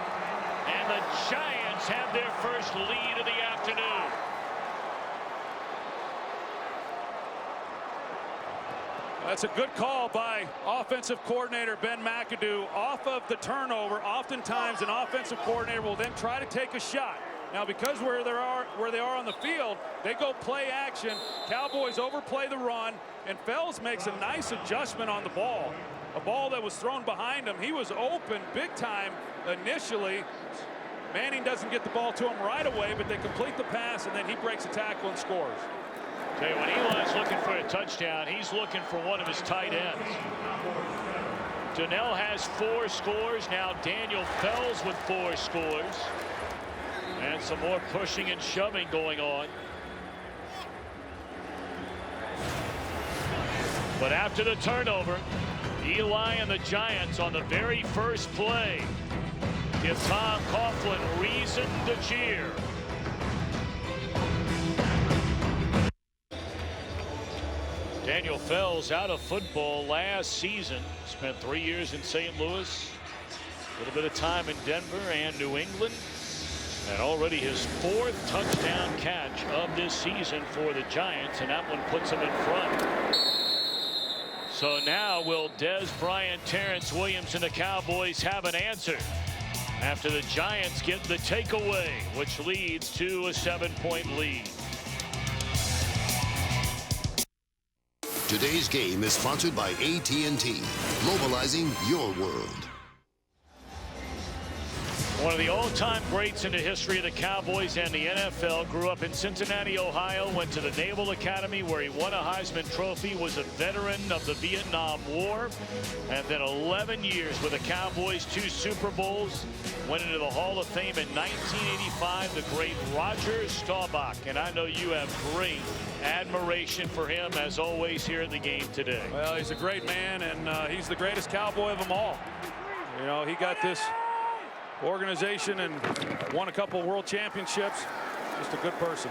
And the Giants have their first lead of the afternoon. That's a good call by offensive coordinator Ben McAdoo off of the turnover. Oftentimes an offensive coordinator will then try to take a shot. Now, because where they are on the field, they go play action. Cowboys overplay the run, and Fells makes a nice adjustment on the ball a ball that was thrown behind him. He was open big time initially. Manning doesn't get the ball to him right away, but they complete the pass, and then he breaks a tackle and scores. Tell you, when Eli's looking for a touchdown, he's looking for one of his tight ends. Donnell has 4 scores. Now Daniel Fells with 4 scores. And some more pushing and shoving going on. But after the turnover, Eli and the Giants on the very first play give Tom Coughlin reason to cheer. Daniel Fells out of football last season. Spent 3 years in St. Louis. A little bit of time in Denver and New England. And already his 4th touchdown catch of this season for the Giants. And that one puts him in front. So now will Dez Bryant, Terrence Williams, and the Cowboys have an answer after the Giants get the takeaway, which leads to a 7-point lead. Today's game is sponsored by AT&T, globalizing your world. One of the all-time greats in the history of the Cowboys and the NFL. Grew up in Cincinnati, Ohio, went to the Naval Academy where he won a Heisman Trophy, was a veteran of the Vietnam War, and then 11 years with the Cowboys, 2 Super Bowls, went into the Hall of Fame in 1985, the great Roger Staubach. And I know you have great admiration for him, as always, here at the game today. Well, he's a great man, and he's the greatest Cowboy of them all. You know, he got this organization and won a couple world championships. Just a good person.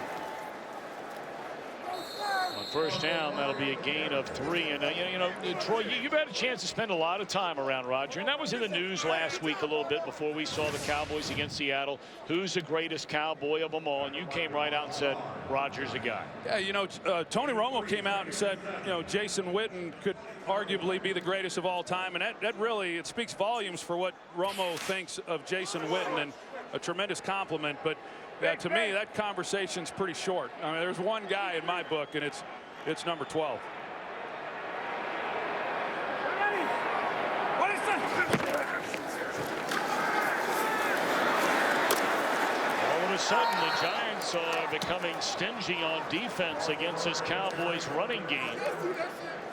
On first down, that'll be a gain of 3. And you know, Troy, you've had a chance to spend a lot of time around Roger, and that was in the news last week a little bit before we saw the Cowboys against Seattle. Who's the greatest Cowboy of them all? And you came right out and said Roger's a guy. Yeah, you know, Tony Romo came out and said, you know, Jason Witten could arguably be the greatest of all time, and that really, it speaks volumes for what Romo thinks of Jason Witten, and a tremendous compliment. But to me, that conversation's pretty short. I mean, there's one guy in my book, and it's number 12. What is that? All of a sudden, the Giants are becoming stingy on defense against this Cowboys running game.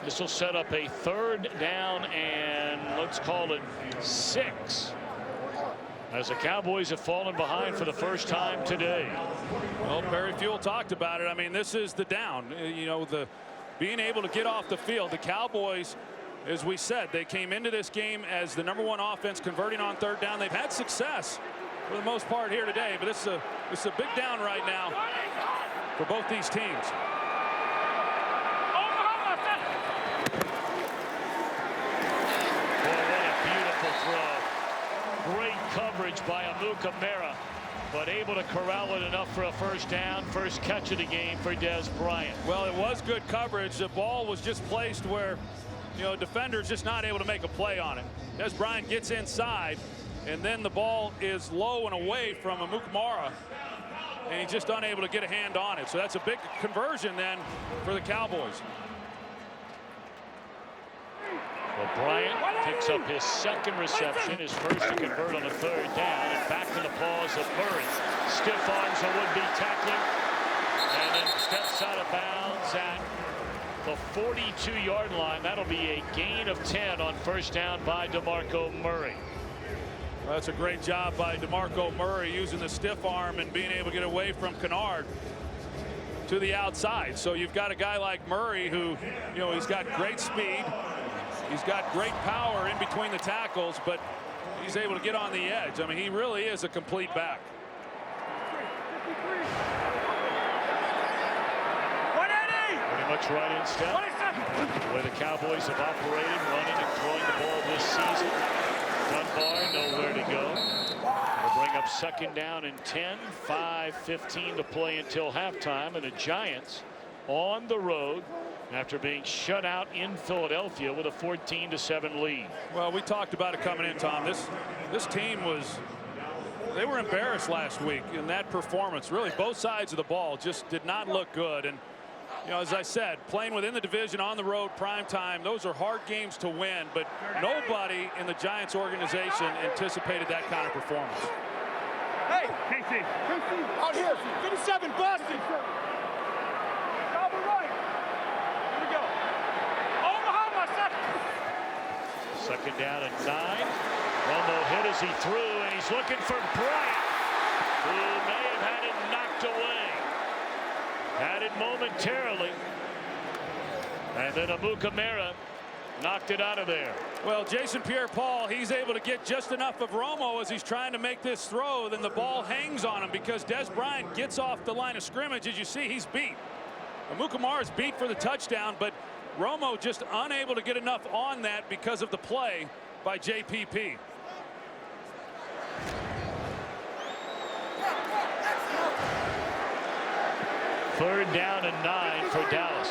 This will set up a 3rd down and let's call it 6. As the Cowboys have fallen behind for the first time today. Well, Barry Fuel talked about it. I mean, this is the down. You know, the being able to get off the field. The Cowboys, as we said, they came into this game as the #1 offense, converting on 3rd down. They've had success for the most part here today, but this is a big down right now for both these teams. Boy, what a beautiful throw. Great coverage by Amukamara, but able to corral it enough for a first down. First catch of the game for Dez Bryant. Well, it was good coverage. The ball was just placed where, you know, defender's just not able to make a play on it. Dez Bryant gets inside, and then the ball is low and away from Amukamara, and he's just unable to get a hand on it. So that's a big conversion then for the Cowboys. Well, Bryant picks up his 2nd reception, his first to convert on a 3rd down, and back to the paws of Murray. Stiff arms a would-be tackler, and then steps out of bounds at the 42-yard line. That'll be a gain of 10 on first down by DeMarco Murray. Well, that's a great job by DeMarco Murray, using the stiff arm and being able to get away from Kennard to the outside. So you've got a guy like Murray who, you know, he's got great speed. He's got great power in between the tackles, but he's able to get on the edge. I mean, he really is a complete back. Pretty much right in step. The way the Cowboys have operated, running and throwing the ball this season. Dunbar nowhere to go. Will bring up 2nd down and 10. 5:15 to play until halftime, and the Giants on the road after being shut out in Philadelphia with a 14-7 lead. Well, we talked about it coming in, Tom. This team they were embarrassed last week in that performance. Really, both sides of the ball just did not look good. And You know, as I said, playing within the division on the road, prime time, those are hard games to win, but nobody in the Giants organization anticipated that kind of performance. Hey, Casey. Out here. 57, Boston. Double right. Here we go. Omaha, my second. Second down and 9. Romo hit as he threw, and he's looking for Bryant, who may have had it knocked away. Had it momentarily. And then Amukamara knocked it out of there. Well, Jason Pierre-Paul, he's able to get just enough of Romo as he's trying to make this throw. Then the ball hangs on him because Des Bryant gets off the line of scrimmage. As you see, he's beat. Amukamara is beat for the touchdown, but Romo just unable to get enough on that because of the play by JPP. Third down and 9 for Dallas.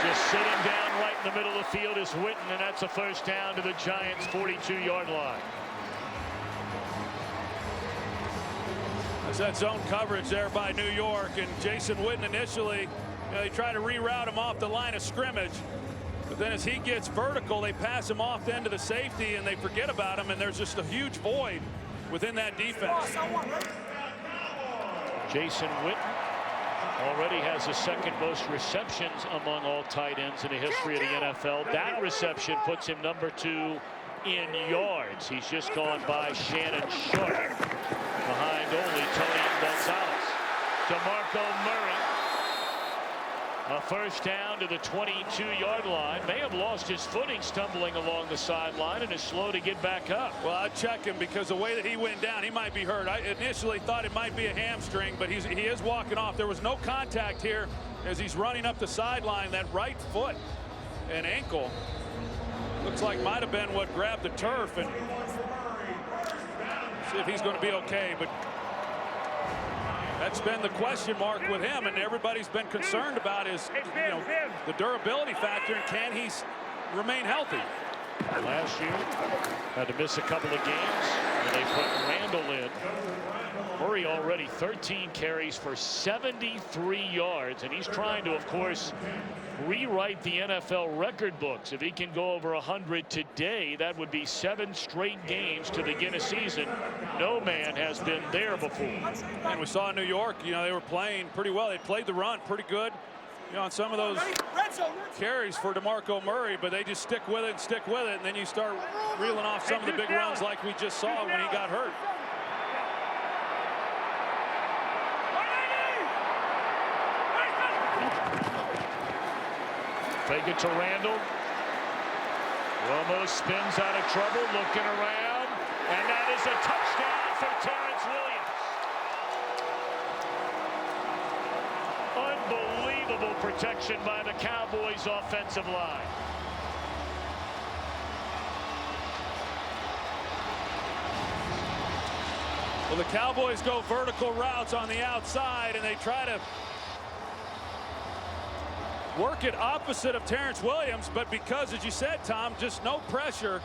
Just sitting down right in the middle of the field is Witten, and that's a first down to the Giants' 42-yard line. There's that zone coverage there by New York, and Jason Witten initially, they try to reroute him off the line of scrimmage. But then as he gets vertical, they pass him off the end of the safety and they forget about him, and there's just a huge void within that defense. Jason Witten already has the second most receptions among all tight ends in the history of the NFL. That reception puts him number 2 in yards. He's just gone by Shannon Sharp, behind only Tony Gonzalez. DeMarco Murray. A first down to the 22-yard line. May have lost his footing stumbling along the sideline and is slow to get back up. Well, I'd check him because the way that he went down, he might be hurt. I initially thought it might be a hamstring, but he is walking off. There was no contact here as he's running up the sideline. That right foot and ankle looks like might have been what grabbed the turf, and see if he's going to be okay. But that's been the question mark with him, and everybody's been concerned about his, the durability factor, and can he remain healthy? Last year, had to miss a couple of games, and they put Randall in. Murray already 13 carries for 73 yards, and he's trying to, of course, rewrite the NFL record books. If he can go over 100 today, that would be 7 straight games to begin a season. No man has been there before. And we saw in New York, they were playing pretty well. They played the run pretty good, on some of those carries for DeMarco Murray, but they just stick with it, and then you start reeling off some of the big runs like we just saw when he got hurt. Fake it to Randall. Romo spins out of trouble, looking around, and that is a touchdown for Terrence Williams. Unbelievable protection by the Cowboys offensive line. Well, the Cowboys go vertical routes on the outside, and they try to work it opposite of Terrence Williams, but because, as you said, Tom, just no pressure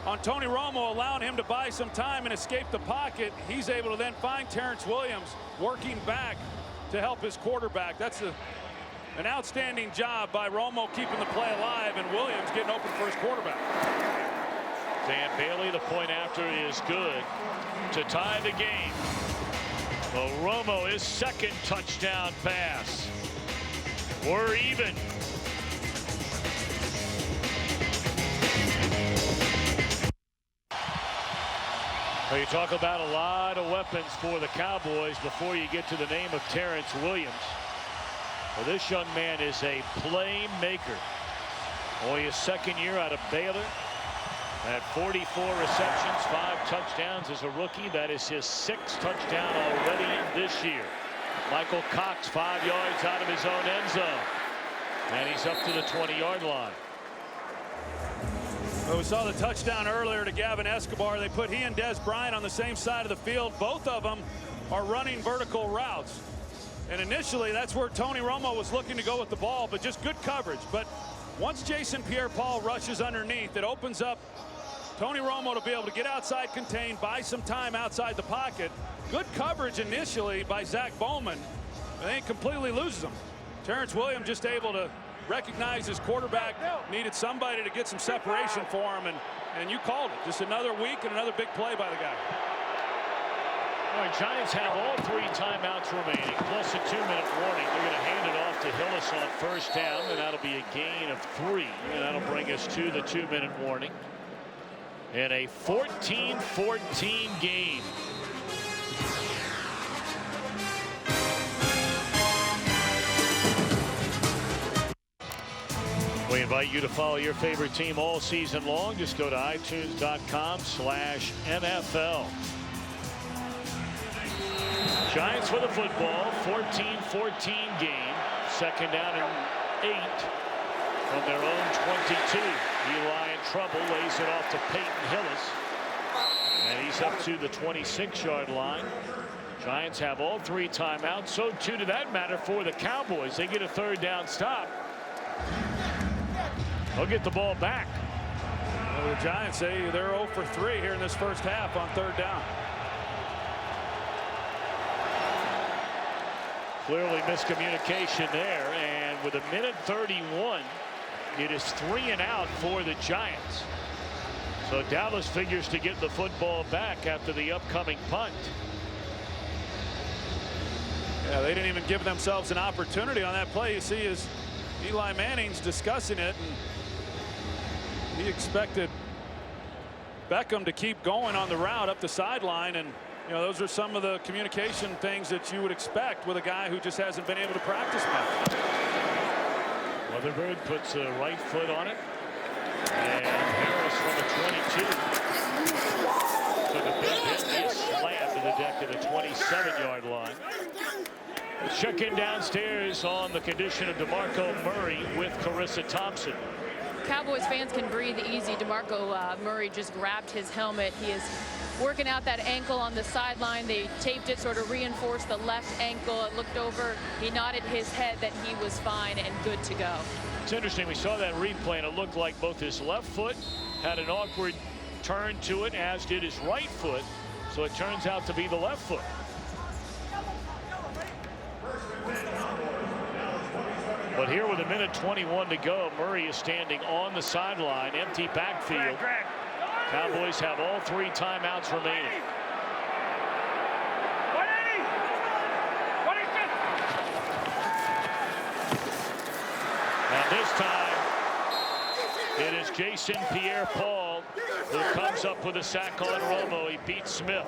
on Tony Romo, allowing him to buy some time and escape the pocket, he's able to then find Terrence Williams working back to help his quarterback. That's an outstanding job by Romo keeping the play alive, and Williams getting open for his quarterback. Dan Bailey, the point after is good to tie the game. Well, Romo, his second touchdown pass. We're even. Well, you talk about a lot of weapons for the Cowboys before you get to the name of Terrence Williams. Well, this young man is a playmaker. Only his second year out of Baylor. At 44 receptions, 5 touchdowns as a rookie. That is his 6th touchdown already this year. Michael Cox 5 yards out of his own end zone. And he's up to the 20-yard line. Well, we saw the touchdown earlier to Gavin Escobar. They put he and Des Bryant on the same side of the field. Both of them are running vertical routes. And initially, that's where Tony Romo was looking to go with the ball, but just good coverage. But once Jason Pierre-Paul rushes underneath, it opens up Tony Romo to be able to get outside contained, buy some time outside the pocket. Good coverage initially by Zach Bowman. But then he completely loses him. Terrence Williams just able to recognize his quarterback needed somebody to get some separation for him, and you called it. Just another week and another big play by the guy. All right, Giants have all 3 timeouts remaining, plus a 2-minute warning. They're going to hand it off to Hillis on first down, and that'll be a gain of 3. And that'll bring us to the 2-minute warning. And a 14-14 game. We invite you to follow your favorite team all season long. Just go to iTunes.com/NFL. Giants with the football, 14-14 game. Second down and 8 from their own 22. Eli in trouble, lays it off to Peyton Hillis. And he's up to the 26-yard line. Giants have all 3 timeouts. So too, to that matter, for the Cowboys. They get a 3rd down stop. They'll get the ball back. Well, the Giants say they're 0 for 3 here in this first half on 3rd down. Clearly miscommunication there, and with 1:31, it is 3 and out for the Giants. So Dallas figures to get the football back after the upcoming punt. Yeah, they didn't even give themselves an opportunity on that play. You see, as Eli Manning's discussing it, and he expected Beckham to keep going on the route up the sideline, and you know, those are some of the communication things that you would expect with a guy who just hasn't been able to practice much. Weatherbird puts the right foot on it, and Harris from the 22 took a big hit. He slammed to the deck of the 27-yard line. Checking downstairs on the condition of DeMarco Murray with Carissa Thompson. Cowboys fans can breathe easy. DeMarco Murray just grabbed his helmet. He is working out that ankle on the sideline. They taped it, sort of reinforced the left ankle. It looked over. He nodded his head that he was fine and good to go. It's interesting. We saw that replay, and it looked like both his left foot had an awkward turn to it, as did his right foot. So it turns out to be the left foot. But here with 1:21 to go, Murray is standing on the sideline, empty backfield. Cowboys have all 3 timeouts remaining. And this time, it is Jason Pierre-Paul who comes up with a sack on Romo. He beats Smith.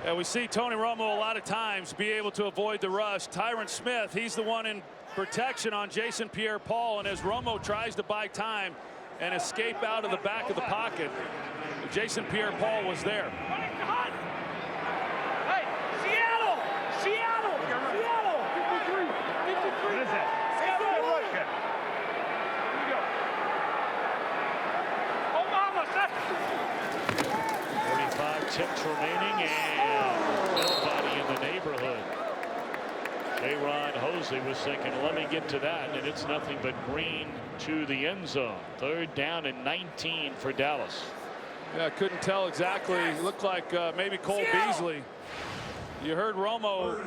Yeah, we see Tony Romo a lot of times be able to avoid the rush. Tyron Smith, he's the one in protection on Jason Pierre-Paul, and as Romo tries to buy time and escape out of the back of the pocket, Jason Pierre-Paul was there. Hey, Seattle! Seattle! Seattle! 53. 53. What is that? Seattle. Here we go. Oh, mama, 45 ticks remaining, and nobody in the neighborhood. Aaron Hosley was thinking, let me get to that, and it's nothing but green to the end zone. 3rd down and 19 for Dallas. Yeah, I couldn't tell exactly. It looked like maybe Cole Beasley. You heard Romo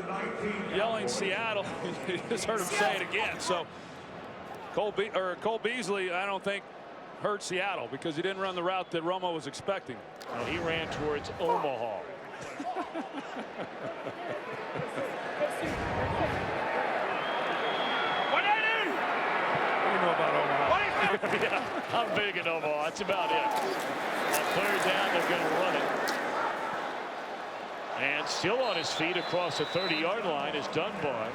yelling Seattle. You just heard him say it again. So Cole Beasley, I don't think, hurt Seattle because he didn't run the route that Romo was expecting. Well, he ran towards Omaha. About Omaha. Yeah, I'm big in Omaha. That's about it. On 3rd down, they're going to run it. And still on his feet across the 30-yard line is Dunbar.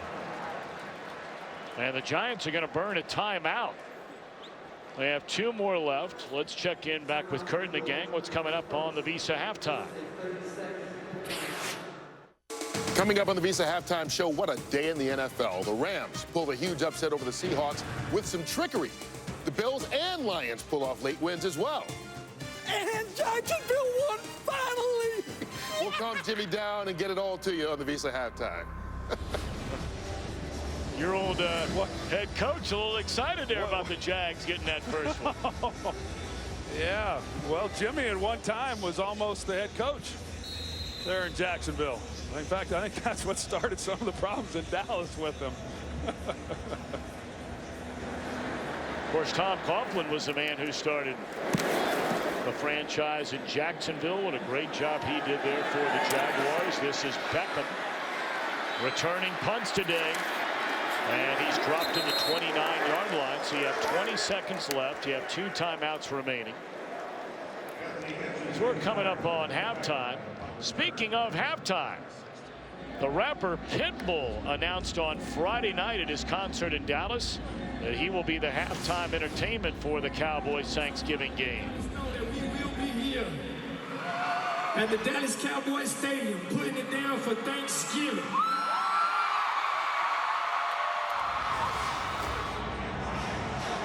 And the Giants are going to burn a timeout. They have 2 more left. Let's check in back with Kurt and the gang. What's coming up on the Visa halftime? Coming up on the Visa Halftime Show, what a day in the NFL. The Rams pulled a huge upset over the Seahawks with some trickery. The Bills and Lions pull off late wins as well. And Jacksonville won, finally! We'll calm Jimmy down and get it all to you on the Visa Halftime. Your old head coach a little excited there about the Jags getting that first one. Yeah, well, Jimmy at one time was almost the head coach there in Jacksonville. In fact, I think that's what started some of the problems in Dallas with him. Of course, Tom Coughlin was the man who started the franchise in Jacksonville. What a great job he did there for the Jaguars. This is Beckham returning punts today. And he's dropped to the 29-yard line. So you have 20 seconds left. You have 2 timeouts remaining. So we're coming up on halftime. Speaking of halftime, the rapper Pitbull announced on Friday night at his concert in Dallas that he will be the halftime entertainment for the Cowboys Thanksgiving game. We will be here at the Dallas Cowboys Stadium putting it down for Thanksgiving.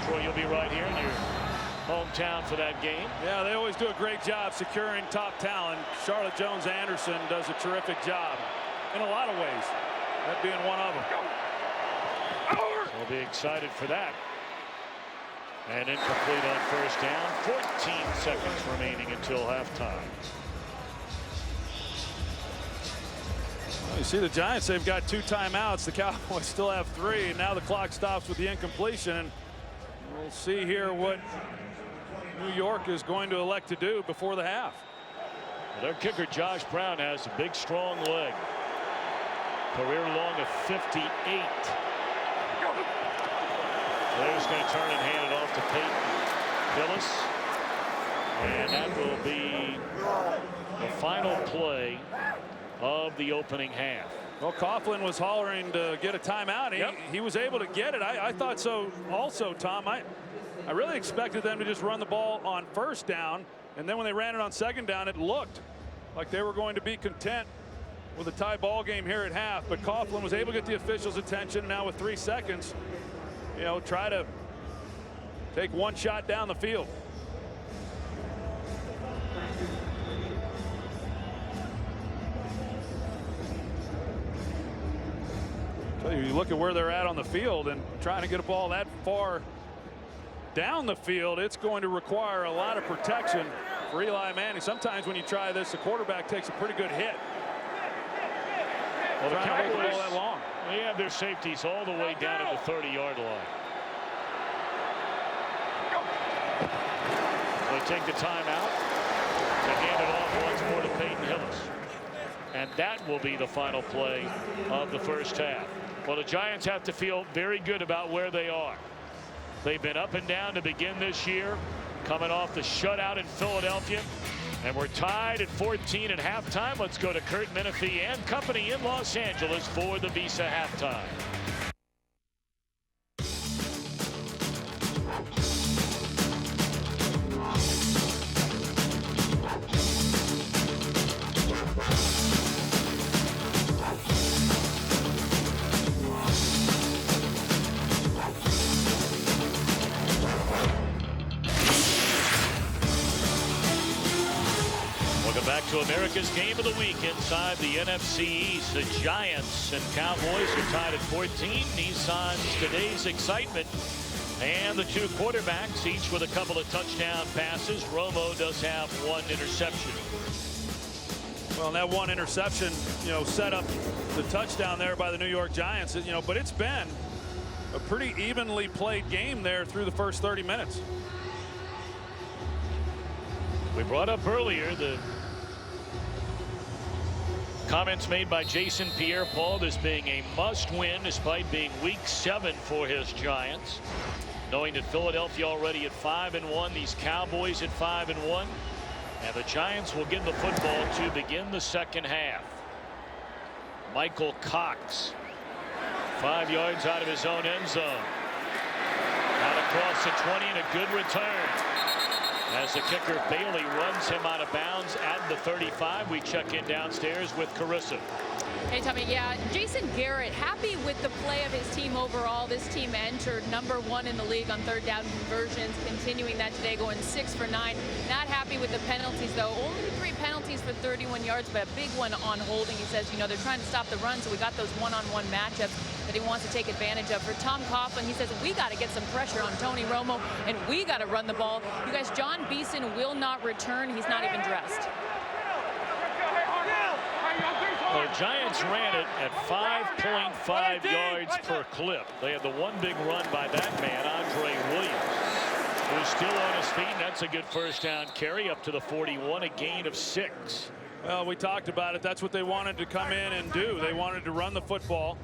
Troy, you'll be right here in your hometown for that game. Yeah, they always do a great job securing top talent. Charlotte Jones-Anderson does a terrific job in a lot of ways, that being one of them. We'll be excited for that. And incomplete on first down. 14 seconds remaining until halftime. You see the Giants, they've got 2 timeouts. The Cowboys still have 3. And now the clock stops with the incompletion. And we'll see here what New York is going to elect to do before the half. Well, their kicker Josh Brown has a big strong leg. Career long of 58. They're just going to turn and hand it off to Peyton Hillis. And that will be the final play of the opening half. Well, Coughlin was hollering to get a timeout. He was able to get it. I thought so also, Tom. I really expected them to just run the ball on first down. And then when they ran it on second down, it looked like they were going to be content with a tie ball game here at half. But Coughlin was able to get the officials' attention. Now with 3 seconds, you know, try to take one shot down the field. So you look at where they're at on the field and trying to get a ball that far down the field, it's going to require a lot of protection for Eli Manning. Sometimes when you try this, the quarterback takes a pretty good hit. Well, the Cowboys, the ball that long. They have their safeties all the way down at the 30-yard line. They take the timeout to hand it off once more to Peyton Hillis. And that will be the final play of the first half. Well, the Giants have to feel very good about where they are. They've been up and down to begin this year, coming off the shutout in Philadelphia. And we're tied at 14 at halftime. Let's go to Kurt Menefee and company in Los Angeles for the Visa halftime. Back to America's game of the week inside the NFC East. The Giants and Cowboys are tied at 14. Nissan's today's excitement. And the 2 quarterbacks, each with a couple of touchdown passes. Romo does have 1 interception. Well, that 1 interception, you know, set up the touchdown there by the New York Giants. You know, but it's been a pretty evenly played game there through the first 30 minutes. We brought up earlier the comments made by Jason Pierre-Paul, this being a must-win despite being week 7 for his Giants. Knowing that Philadelphia already at 5-1, these Cowboys at 5-1, and the Giants will get the football to begin the second half. Michael Cox, 5 yards out of his own end zone. Out across the 20 and a good return. As the kicker Bailey runs him out of bounds at the 35. We check in downstairs with Carissa. Hey, Tommy. Yeah, Jason Garrett happy with the play of his team overall. This team entered #1 in the league on 3rd down conversions, continuing that today, going 6 for 9. Not happy with the penalties, though. Only 3 penalties for 31 yards, but a big one on holding. He says, you know, they're trying to stop the run, so we got those one-on-one matchups. that he wants to take advantage of. For Tom Coughlin, he says, we got to get some pressure on Tony Romo, and we got to run the ball. You guys, John Beeson will not return. He's not even dressed. The Giants ran it at 5.5 yards per clip. They had the one big run by that man, Andre Williams, who's still on his feet. And that's a good first down carry up to the 41, a gain of 6. Well, we talked about it. That's what they wanted to come in and do. They wanted to run the football.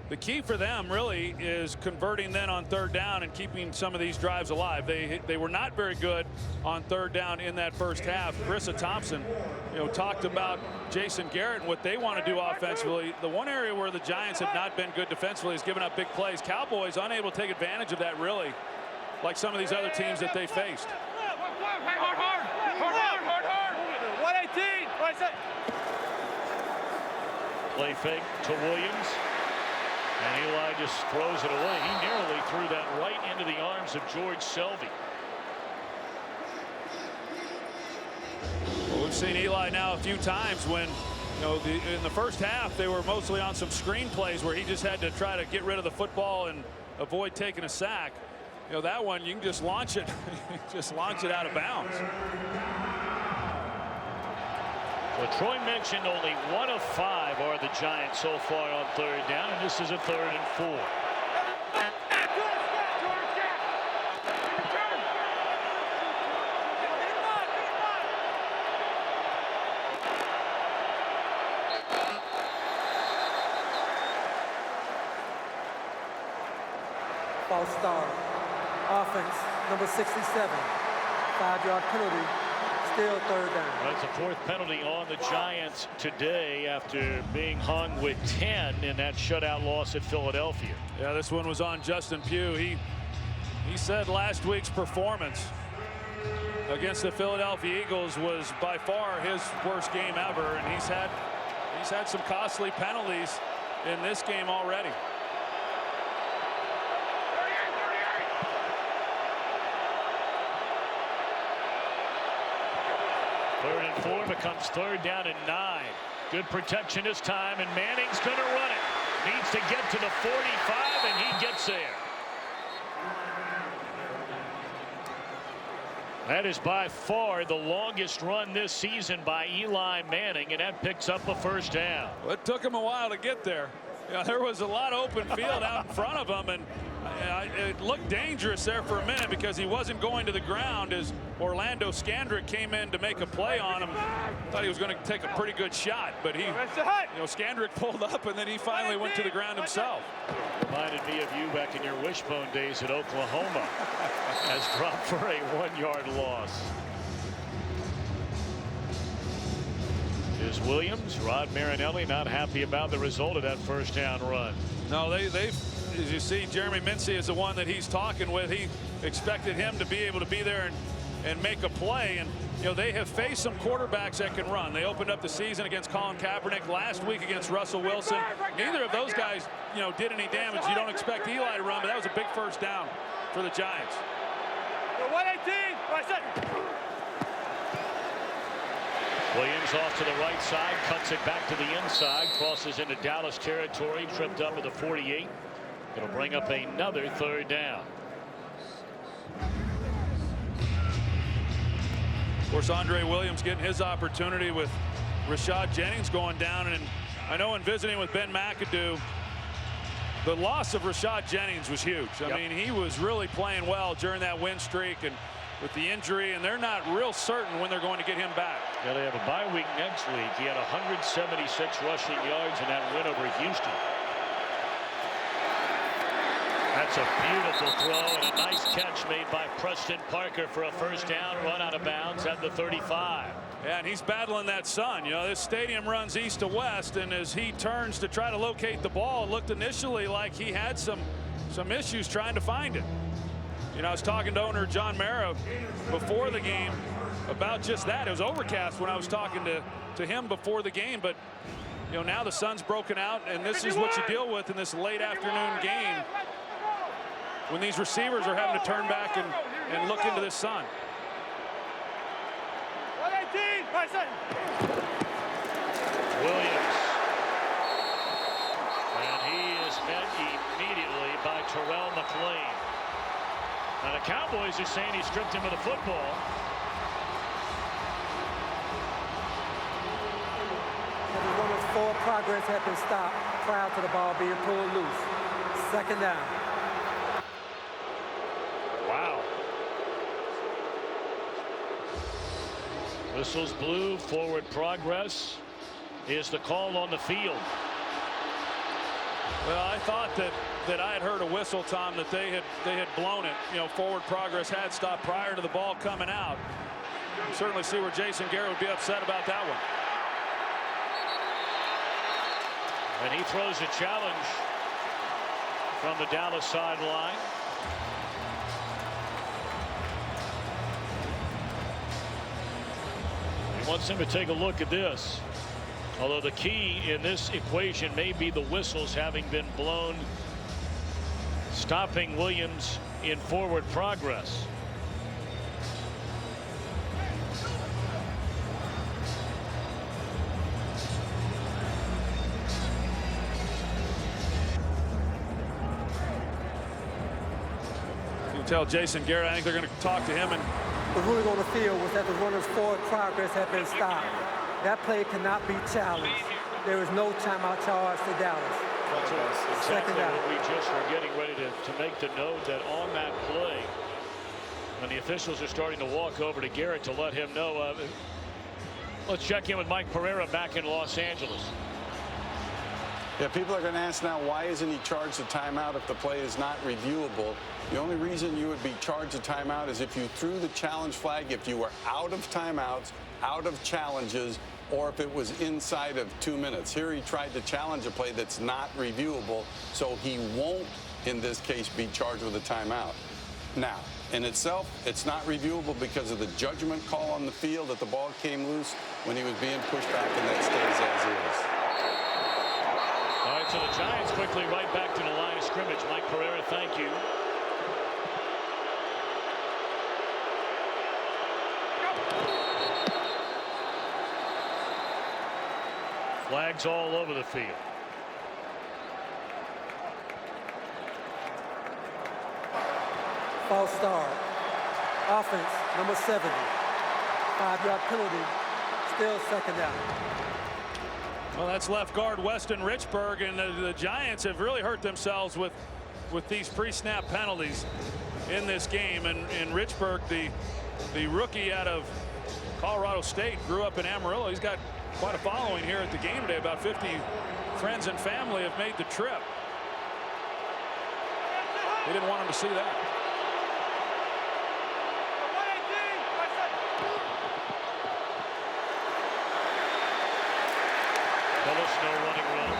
The key for them really is converting then on third down and keeping some of these drives alive. They were not very good on third down in that first half. Carissa Thompson, talked about Jason Garrett and what they want to do offensively. The one area where the Giants have not been good defensively is giving up big plays. Cowboys unable to take advantage of that, really, like some of these other teams that they faced. Hard. 118. Play fake to Williams. And Eli just throws it away. He nearly threw that right into the arms of George Selvey. Well, we've seen Eli now a few times when, in the first half, they were mostly on some screen plays where he just had to try to get rid of the football and avoid taking a sack. That one, you can just launch it, out of bounds. Well, Troy mentioned only 1 of 5 are the Giants so far on third down, and this is a 3rd and 4. False start. Offense, number 67. 5-yard penalty. Still third down. That's a 4th penalty on the Giants today after being hung with 10 in that shutout loss at Philadelphia. Yeah, this one was on Justin Pugh. He said last week's performance against the Philadelphia Eagles was by far his worst game ever, and he's had some costly penalties in this game already. 3rd and 4 becomes 3rd down and 9. Good protection this time, and Manning's going to run it. Needs to get to the 45, and he gets there. That is by far the longest run this season by Eli Manning, and that picks up a first down. Well, it took him a while to get there. There was a lot of open field out in front of him, and it looked dangerous there for a minute because he wasn't going to the ground as Orlando Scandrick came in to make a play on him. Thought he was going to take a pretty good shot, but Scandrick pulled up, and then he finally went to the ground himself. Reminded me of you back in your wishbone days at Oklahoma. Has dropped for a 1-yard loss. Is Williams. Rod Marinelli not happy about the result of that first down run. No, they've, as you see, Jeremy Mincey is the one that he's talking with. He expected him to be able to be there and make a play. And, they have faced some quarterbacks that can run. They opened up the season against Colin Kaepernick, last week against Russell Wilson. Neither of those guys, did any damage. You don't expect Eli to run, but that was a big first down for the Giants. 118. Williams off to the right side, cuts it back to the inside, crosses into Dallas territory, tripped up at the 48. It'll bring up another 3rd down. Of course, Andre Williams getting his opportunity with Rashad Jennings going down. And I know in visiting with Ben McAdoo, the loss of Rashad Jennings was huge. I mean, he was really playing well during that win streak, and with the injury, and they're not real certain when they're going to get him back. Yeah, they have a bye week next week. He had 176 rushing yards in that win over Houston. That's a beautiful throw and a nice catch made by Preston Parker for a first down, run out of bounds at the 35. Yeah, and he's battling that sun. This stadium runs east to west, and as he turns to try to locate the ball, it looked initially like he had some issues trying to find it. I was talking to owner John Mara before the game about just that. It was overcast when I was talking to him before the game, but now the sun's broken out, and this is what you deal with in this late afternoon game when these receivers are having to turn back and look into this sun. 118. Williams, and he is met immediately by Terrell McLean. Now the Cowboys are saying he stripped him of the football. The runner's forward progress had been stopped prior to the ball being pulled loose. Second down. Wow. Whistles blew. Forward progress is the call on the field. Well, I thought that I had heard a whistle, Tom, that they had blown it. You know, forward progress had stopped prior to the ball coming out. You certainly see where Jason Garrett would be upset about that one. And he throws a challenge from the Dallas sideline. He wants him to take a look at this. Although the key in this equation may be the whistles having been blown, stopping Williams in forward progress. You can tell Jason Garrett, I think they're going to talk to him. And the ruling on the field was that the runner's forward progress had been stopped. That play cannot be challenged. There is no timeout charge to Dallas. That's exactly what we just were getting ready to make the note, that on that play, when the officials are starting to walk over to Garrett to let him know. Let's check in with Mike Pereira back in Los Angeles. Yeah, people are going to ask now, why isn't he charged a timeout if the play is not reviewable? The only reason you would be charged a timeout is if you threw the challenge flag, if you were out of timeouts, out of challenges, or if it was inside of 2 minutes. Here he tried to challenge a play that's not reviewable, so he won't, in this case, be charged with a timeout. Now, in itself, it's not reviewable because of the judgment call on the field that the ball came loose when he was being pushed back, and that stays as is. All right, so the Giants quickly right back to the line of scrimmage. Mike Pereira, thank you. Flags all over the field. False start. Offense, number 70. 5-yard penalty. Still second down. Well, that's left guard Weston Richburg, and the Giants have really hurt themselves with these pre-snap penalties in this game. And Richburg, the rookie out of Colorado State, grew up in Amarillo. He's got quite a following here at the game today. About 50 friends and family have made the trip. They didn't want him to see that. No running run.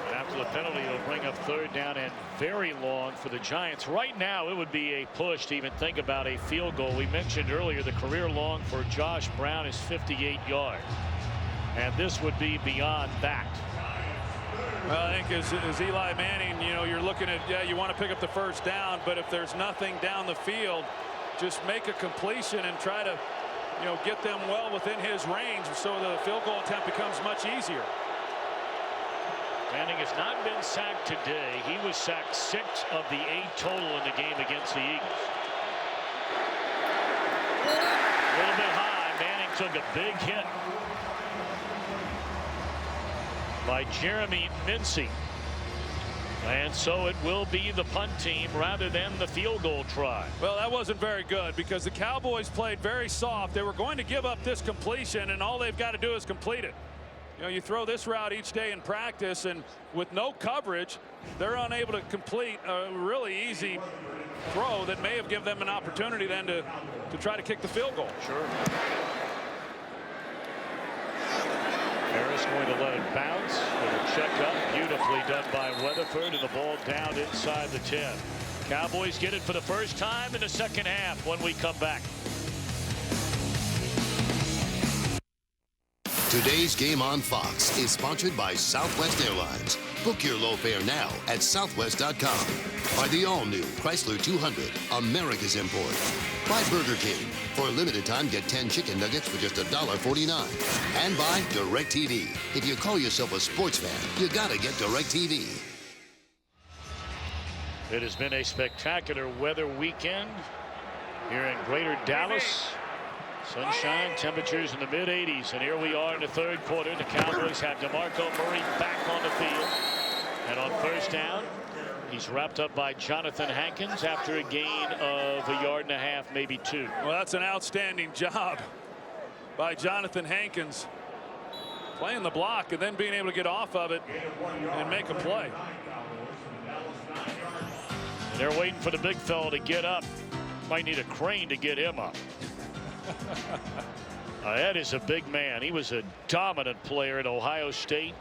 And after the penalty, it'll bring up third down and very long for the Giants. Right now, it would be a push to even think about a field goal. We mentioned earlier the career long for Josh Brown is 58 yards. And this would be beyond that. Well, I think as Eli Manning, you know, you're looking at, yeah, you want to pick up the first down, but if there's nothing down the field, just make a completion and try to, you know, get them well within his range, so the field goal attempt becomes much easier. Manning has not been sacked today. He was sacked 6 of the 8 total in the game against the Eagles. A little bit high. Manning took a big hit by Jeremy Mincy. And so it will be the punt team rather than the field goal try. Well, that wasn't very good because the Cowboys played very soft. They were going to give up this completion, and all they've got to do is complete it. You know, you throw this route each day in practice, and with no coverage, they're unable to complete a really easy throw that may have given them an opportunity then to try to kick the field goal. Sure. Harris going to let it bounce. It'll check up. Beautifully done by Weatherford, and the ball down inside the 10. Cowboys get it for the first time in the second half when we come back. Today's game on Fox is sponsored by Southwest Airlines. Book your low fare now at southwest.com. By the all-new Chrysler 200, America's import. By Burger King. For a limited time, get 10 chicken nuggets for just $1.49. And by DirecTV. If you call yourself a sports fan, you gotta get DirecTV. It has been a spectacular weather weekend here in Greater Dallas. Sunshine, temperatures in the mid-80s, and here we are in the third quarter. The Cowboys have DeMarco Murray back on the field, and on first down, he's wrapped up by Jonathan Hankins after a gain of 1.5 yards, maybe 2. Well, that's an outstanding job by Jonathan Hankins, playing the block and then being able to get off of it and make a play. And they're waiting for the big fella to get up. Might need a crane to get him up. That is a big man. He was a dominant player at Ohio State.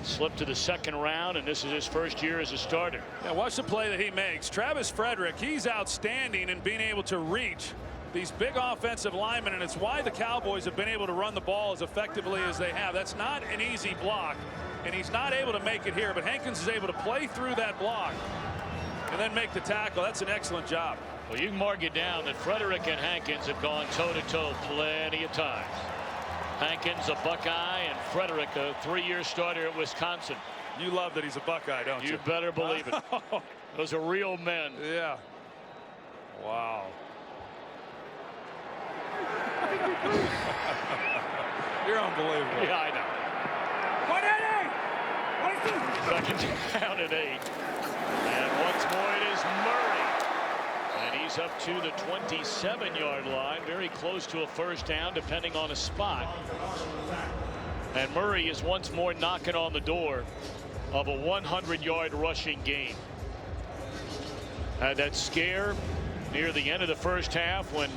Slipped to the second round, and this is his first year as a starter. Yeah, watch the play that he makes. Travis Frederick, he's outstanding in being able to reach these big offensive linemen, and it's why the Cowboys have been able to run the ball as effectively as they have. That's not an easy block, and he's not able to make it here, but Hankins is able to play through that block and then make the tackle. That's an excellent job. Well, you can mark it down that Frederick and Hankins have gone toe-to-toe plenty of times. Hankins, a Buckeye, and Frederick, a 3-year starter at Wisconsin. You love that he's a Buckeye, don't you? You better believe it. Those are real men. Yeah. Wow. You're unbelievable. Yeah, I know. 2nd down and 8. And once more it is Murray. And he's up to the 27-yard line, very close to a first down, depending on a spot. And Murray is once more knocking on the door of a 100-yard rushing game. Had that scare near the end of the first half when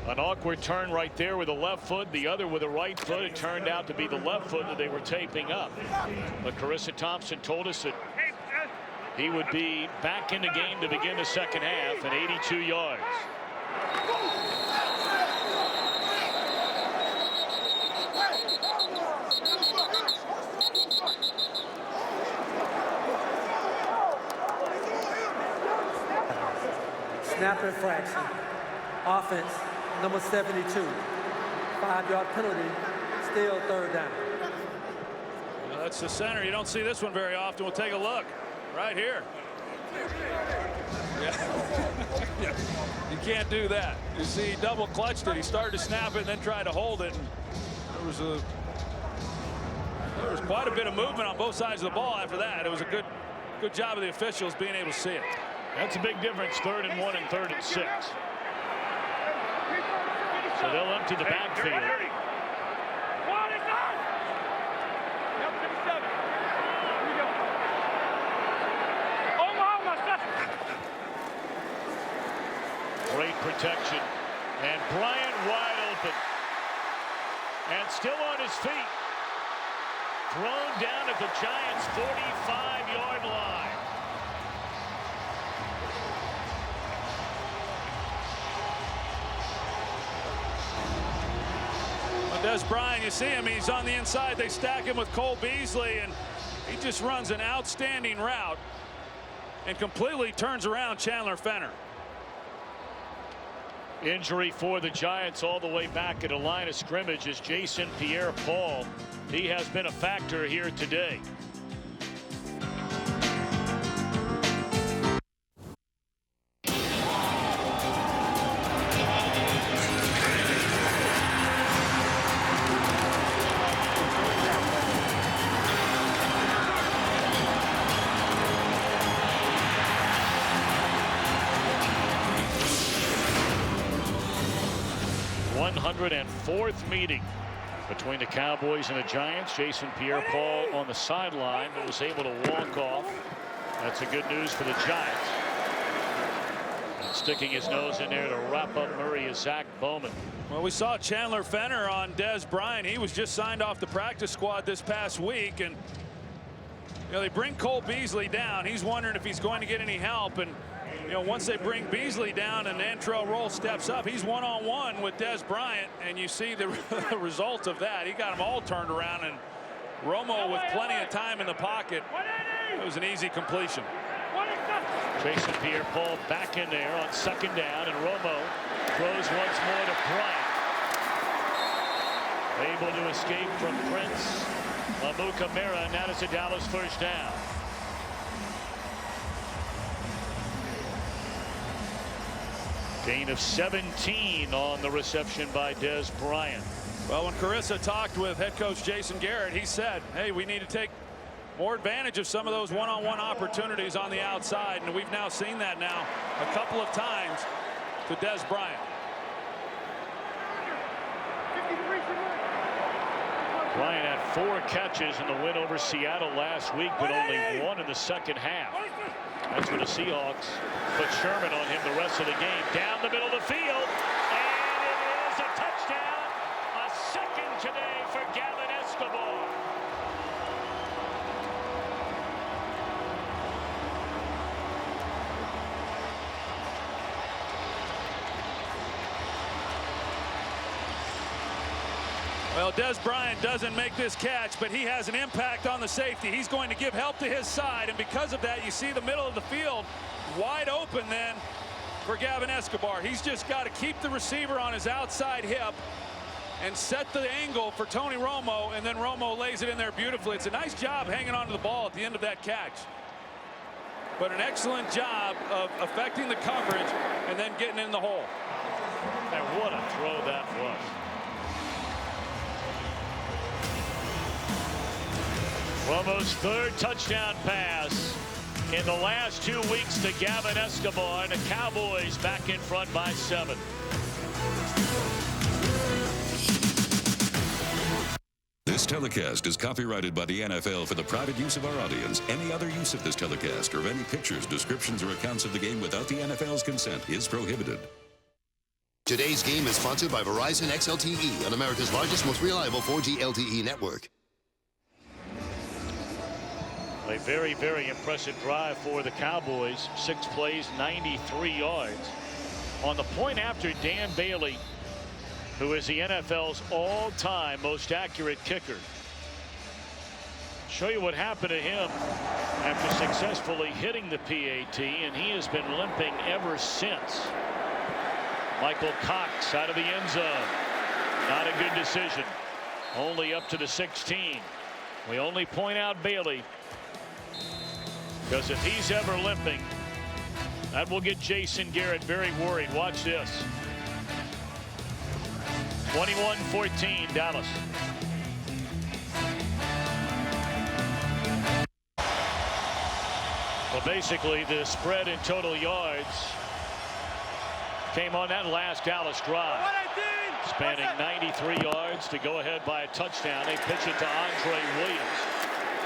an awkward turn right there with the left foot, the other with the right foot. It turned out to be the left foot that they were taping up. But Carissa Thompson told us that he would be back in the game to begin the second half at 82 yards. Snap infraction. Offense, number 72. 5-yard penalty, still third down. Well, that's the center. You don't see this one very often. We'll take a look right here. Yeah. You can't do that. You see, he double clutched it. He started to snap it and then tried to hold it. And there was quite a bit of movement on both sides of the ball after that. It was a good job of the officials being able to see it. That's a big difference, 3rd and 1 and 3rd and 6. So they'll empty the backfield. Great protection. And Bryant wide open. And still on his feet. Thrown down at the Giants' 45-yard line. Des Bryant, you see him, he's on the inside. They stack him with Cole Beasley, and he just runs an outstanding route and completely turns around Chandler Fenner. Injury for the Giants all the way back at the line of scrimmage is Jason Pierre-Paul. He has been a factor here today. Fourth meeting between the Cowboys and the Giants. Jason Pierre-Paul on the sideline, but was able to walk off. That's a good news for the Giants. And sticking his nose in there to wrap up Murray is Zach Bowman. Well, we saw Chandler Fenner on Des Bryant. He was just signed off the practice squad this past week, and they bring Cole Beasley down. He's wondering if he's going to get any help, and once they bring Beasley down and Antrell Roll steps up, he's one-on-one with Des Bryant, and you see the result of that. He got them all turned around, and Romo with plenty of time in the pocket was an easy completion. Jason Pierre-Paul back in there on 2nd down, and Romo throws once more to Bryant. Able to escape from Prince Amukamara, and that is a Dallas 1st down. Gain of 17 on the reception by Dez Bryant. Well, when Carissa talked with head coach Jason Garrett, he said, hey, we need to take more advantage of some of those one-on-one opportunities on the outside, and we've now seen that now a couple of times to Dez Bryant. Bryant had 4 catches in the win over Seattle last week, but only 1 in the 2nd half. That's when the Seahawks put Sherman on him the rest of the game. Down the middle of the field, and it is a touchdown. A 2nd today for Gavin Escobar. Well, Dez Bryant doesn't make this catch, but he has an impact on the safety. He's going to give help to his side, and because of that, you see the middle of the field wide open then for Gavin Escobar. He's just got to keep the receiver on his outside hip and set the angle for Tony Romo, and then Romo lays it in there beautifully. It's a nice job hanging onto the ball at the end of that catch, but an excellent job of affecting the coverage and then getting in the hole. And what a throw that was. Romo's 3rd touchdown pass in the last 2 weeks to Gavin Escobar, and the Cowboys back in front by 7. This telecast is copyrighted by the NFL for the private use of our audience. Any other use of this telecast or of any pictures, descriptions, or accounts of the game without the NFL's consent is prohibited. Today's game is sponsored by Verizon XLTE on America's largest, most reliable 4G LTE network. A very, very impressive drive for the Cowboys. 6 plays, 93 yards. On the point after, Dan Bailey, who is the NFL's all-time most accurate kicker. Show you what happened to him after successfully hitting the PAT, and he has been limping ever since. Michael Cox out of the end zone. Not a good decision. Only up to the 16. We only point out Bailey because if he's ever limping, that will get Jason Garrett very worried. Watch this. 21-14 Dallas. Well, basically the spread in total yards came on that last Dallas drive. Spanning 93 yards to go ahead by a touchdown. They pitch it to Andre Williams.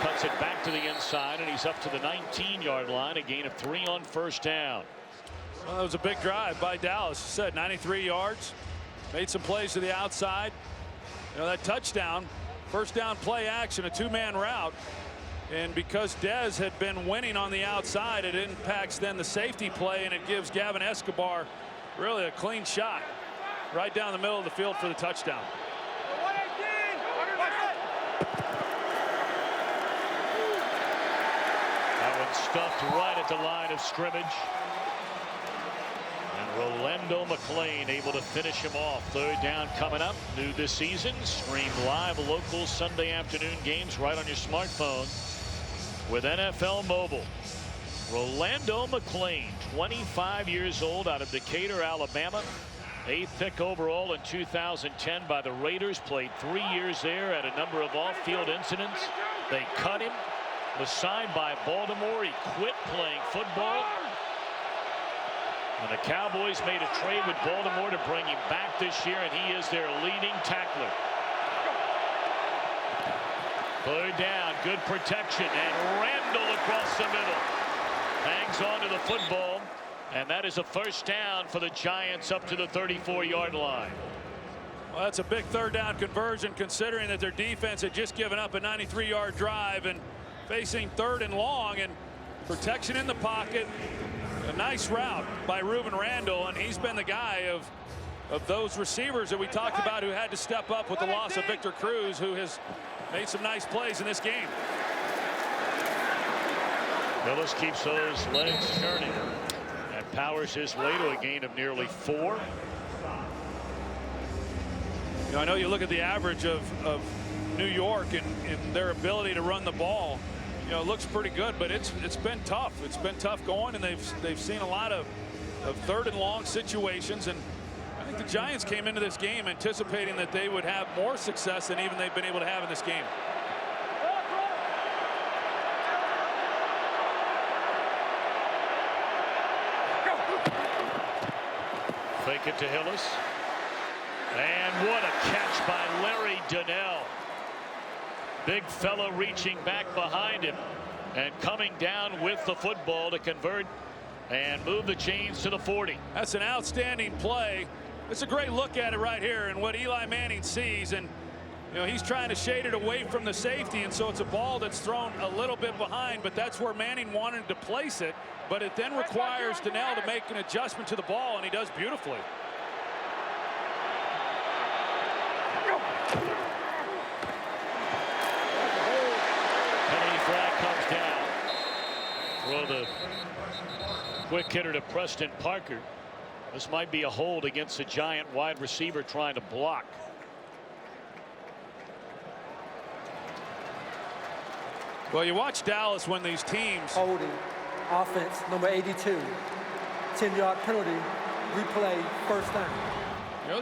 Cuts it back to the inside, and he's up to the 19-yard line. A gain of 3 on 1st down. Well, that was a big drive by Dallas. Said 93 yards. Made some plays to the outside. You know, that touchdown, 1st down play action, a 2-man route. And because Dez had been winning on the outside, it impacts then the safety play, and it gives Gavin Escobar really a clean shot right down the middle of the field for the touchdown. That one stuffed right at the line of scrimmage. Rolando McClain able to finish him off. 3rd down coming up. New this season. Stream live local Sunday afternoon games right on your smartphone with NFL Mobile. Rolando McClain, 25 years old, out of Decatur, Alabama. 8th pick overall in 2010 by the Raiders. Played 3 years there, had a number of off-field incidents. They cut him. Was signed by Baltimore. He quit playing football. And the Cowboys made a trade with Baltimore to bring him back this year, and he is their leading tackler. 3rd down, good protection, and Randall across the middle. Hangs on to the football, and that is a 1st down for the Giants up to the 34-yard line. Well, that's a big 3rd down conversion, considering that their defense had just given up a 93-yard drive and facing 3rd and long, and protection in the pocket. A nice route by Ruben Randall, and he's been the guy of those receivers that we talked about who had to step up with the loss of Victor Cruz, who has made some nice plays in this game. Hillis keeps those legs turning and powers his way to a gain of nearly 4. You know, I know you look at the average of New York and their ability to run the ball. You know, it looks pretty good, but it's been tough. It's been tough going, and they've seen a lot of 3rd and long situations. And I think the Giants came into this game anticipating that they would have more success than even they've been able to have in this game. Fake it to Hillis. And what a catch by Larry Donnell. Big fella reaching back behind him and coming down with the football to convert and move the chains to the 40. That's an outstanding play. It's a great look at it right here and what Eli Manning sees, and you know, he's trying to shade it away from the safety, and so it's a ball that's thrown a little bit behind, but that's where Manning wanted to place it. But it then requires Donnell to make an adjustment to the ball, and he does beautifully. Penalty flag comes down. Throw the quick hitter to Preston Parker. This might be a hold against the Giant wide receiver trying to block. Well, you watch Dallas when these teams. Holding, offense, number 82. 10-yard penalty, replay, first down. You know,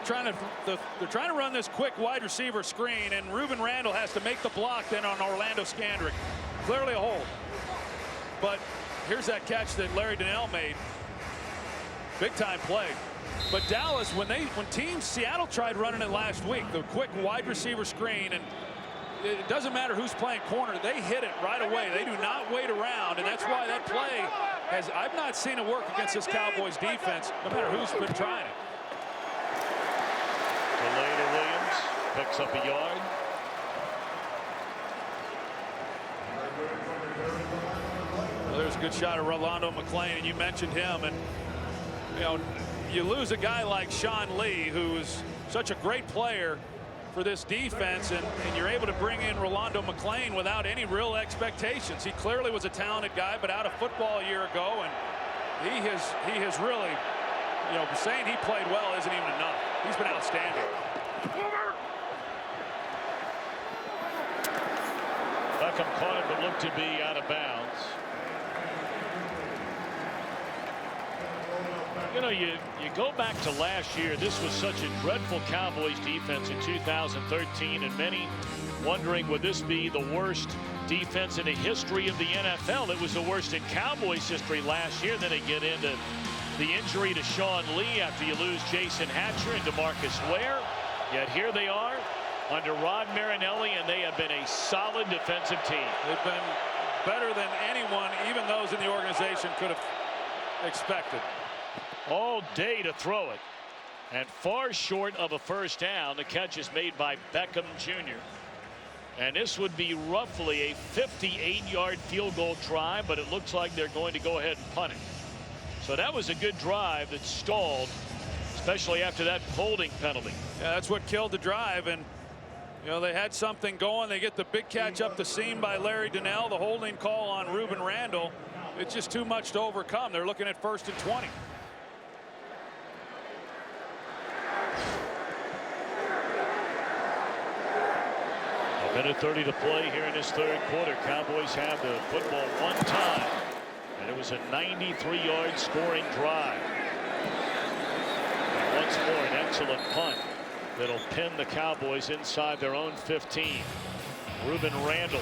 they're trying to run this quick wide receiver screen, and Ruben Randle has to make the block then on Orlando Scandrick. Clearly a hold. But here's that catch that Larry Donnell made. Big time play. But Dallas, when Seattle tried running it last week, the quick wide receiver screen, and it doesn't matter who's playing corner, they hit it right away. They do not wait around, and that's why that play I've not seen it work against this Cowboys defense, no matter who's been trying it. Delay to Williams, picks up a yard. Well, there's a good shot of Rolando McClain, and you mentioned him, and you know, you lose a guy like Sean Lee, who is such a great player for this defense, and you're able to bring in Rolando McClain without any real expectations. He clearly was a talented guy, but out of football a year ago, and he has really, you know, saying he played well isn't even enough. He's been outstanding. Beckham caught it, but looked to be out of bounds. You know, you go back to last year, this was such a dreadful Cowboys defense in 2013, and many wondering, would this be the worst defense in the history of the NFL? It was the worst in Cowboys history last year. Then they get into the injury to Sean Lee after you lose Jason Hatcher and DeMarcus Ware. Yet here they are under Rod Marinelli, and they have been a solid defensive team. They've been better than anyone, even those in the organization, could have expected. All day to throw it, and far short of a first down. The catch is made by Beckham Jr. And this would be roughly a 58-yard field goal try, but it looks like they're going to go ahead and punt it. So that was a good drive that stalled, especially after that holding penalty. Yeah, that's what killed the drive, and you know, they had something going. They get the big catch up the seam by Larry Donnell, the holding call on Ruben Randle. It's just too much to overcome. They're looking at 1st and 20. Minute 30 to play here in this third quarter. Cowboys have the football one time, and it was a 93-yard scoring drive. And once more, an excellent punt that'll pin the Cowboys inside their own 15. Ruben Randle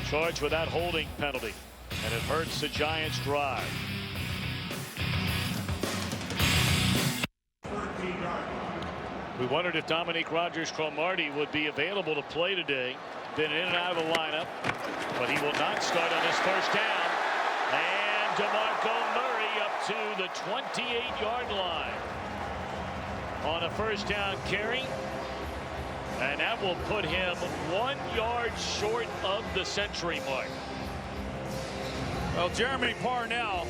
charged with that holding penalty, and it hurts the Giants' drive. We wondered if Dominique Rodgers-Cromartie would be available to play today. Been in and out of the lineup, but he will not start on his first down. And DeMarco Murray up to the 28-yard line on a first down carry. And that will put him 1 yard short of the century mark. Well, Jeremy Parnell,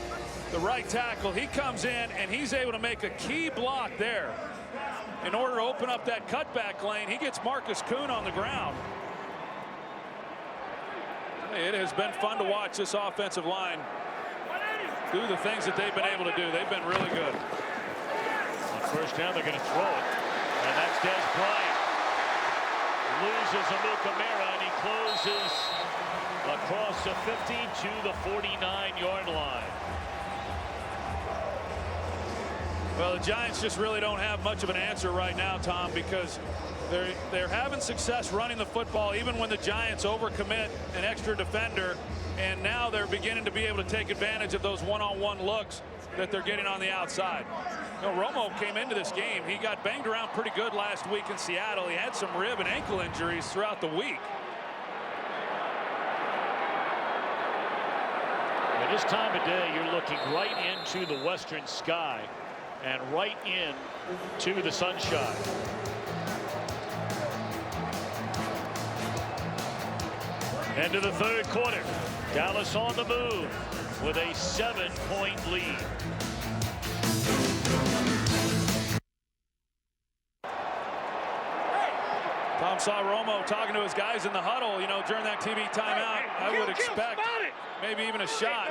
the right tackle, he comes in and he's able to make a key block there. In order to open up that cutback lane, he gets Marcus Kuhn on the ground. It has been fun to watch this offensive line do the things that they've been able to do. They've been really good. On first down, they're going to throw it. And that's Des Bryant. Loses Amukamara, and he closes across the 50 to the 49-yard line. Well, the Giants just really don't have much of an answer right now, Tom, because they're having success running the football even when the Giants overcommit an extra defender, and now they're beginning to be able to take advantage of those one-on-one looks that they're getting on the outside. You know, Romo came into this game. He got banged around pretty good last week in Seattle. He had some rib and ankle injuries throughout the week. At this time of day, you're looking right into the western sky and right in to the sunshine. Into the third quarter. Dallas on the move with a 7-point lead. Tom saw Romo talking to his guys in the huddle, you know, during that TV timeout. I would expect maybe even a shot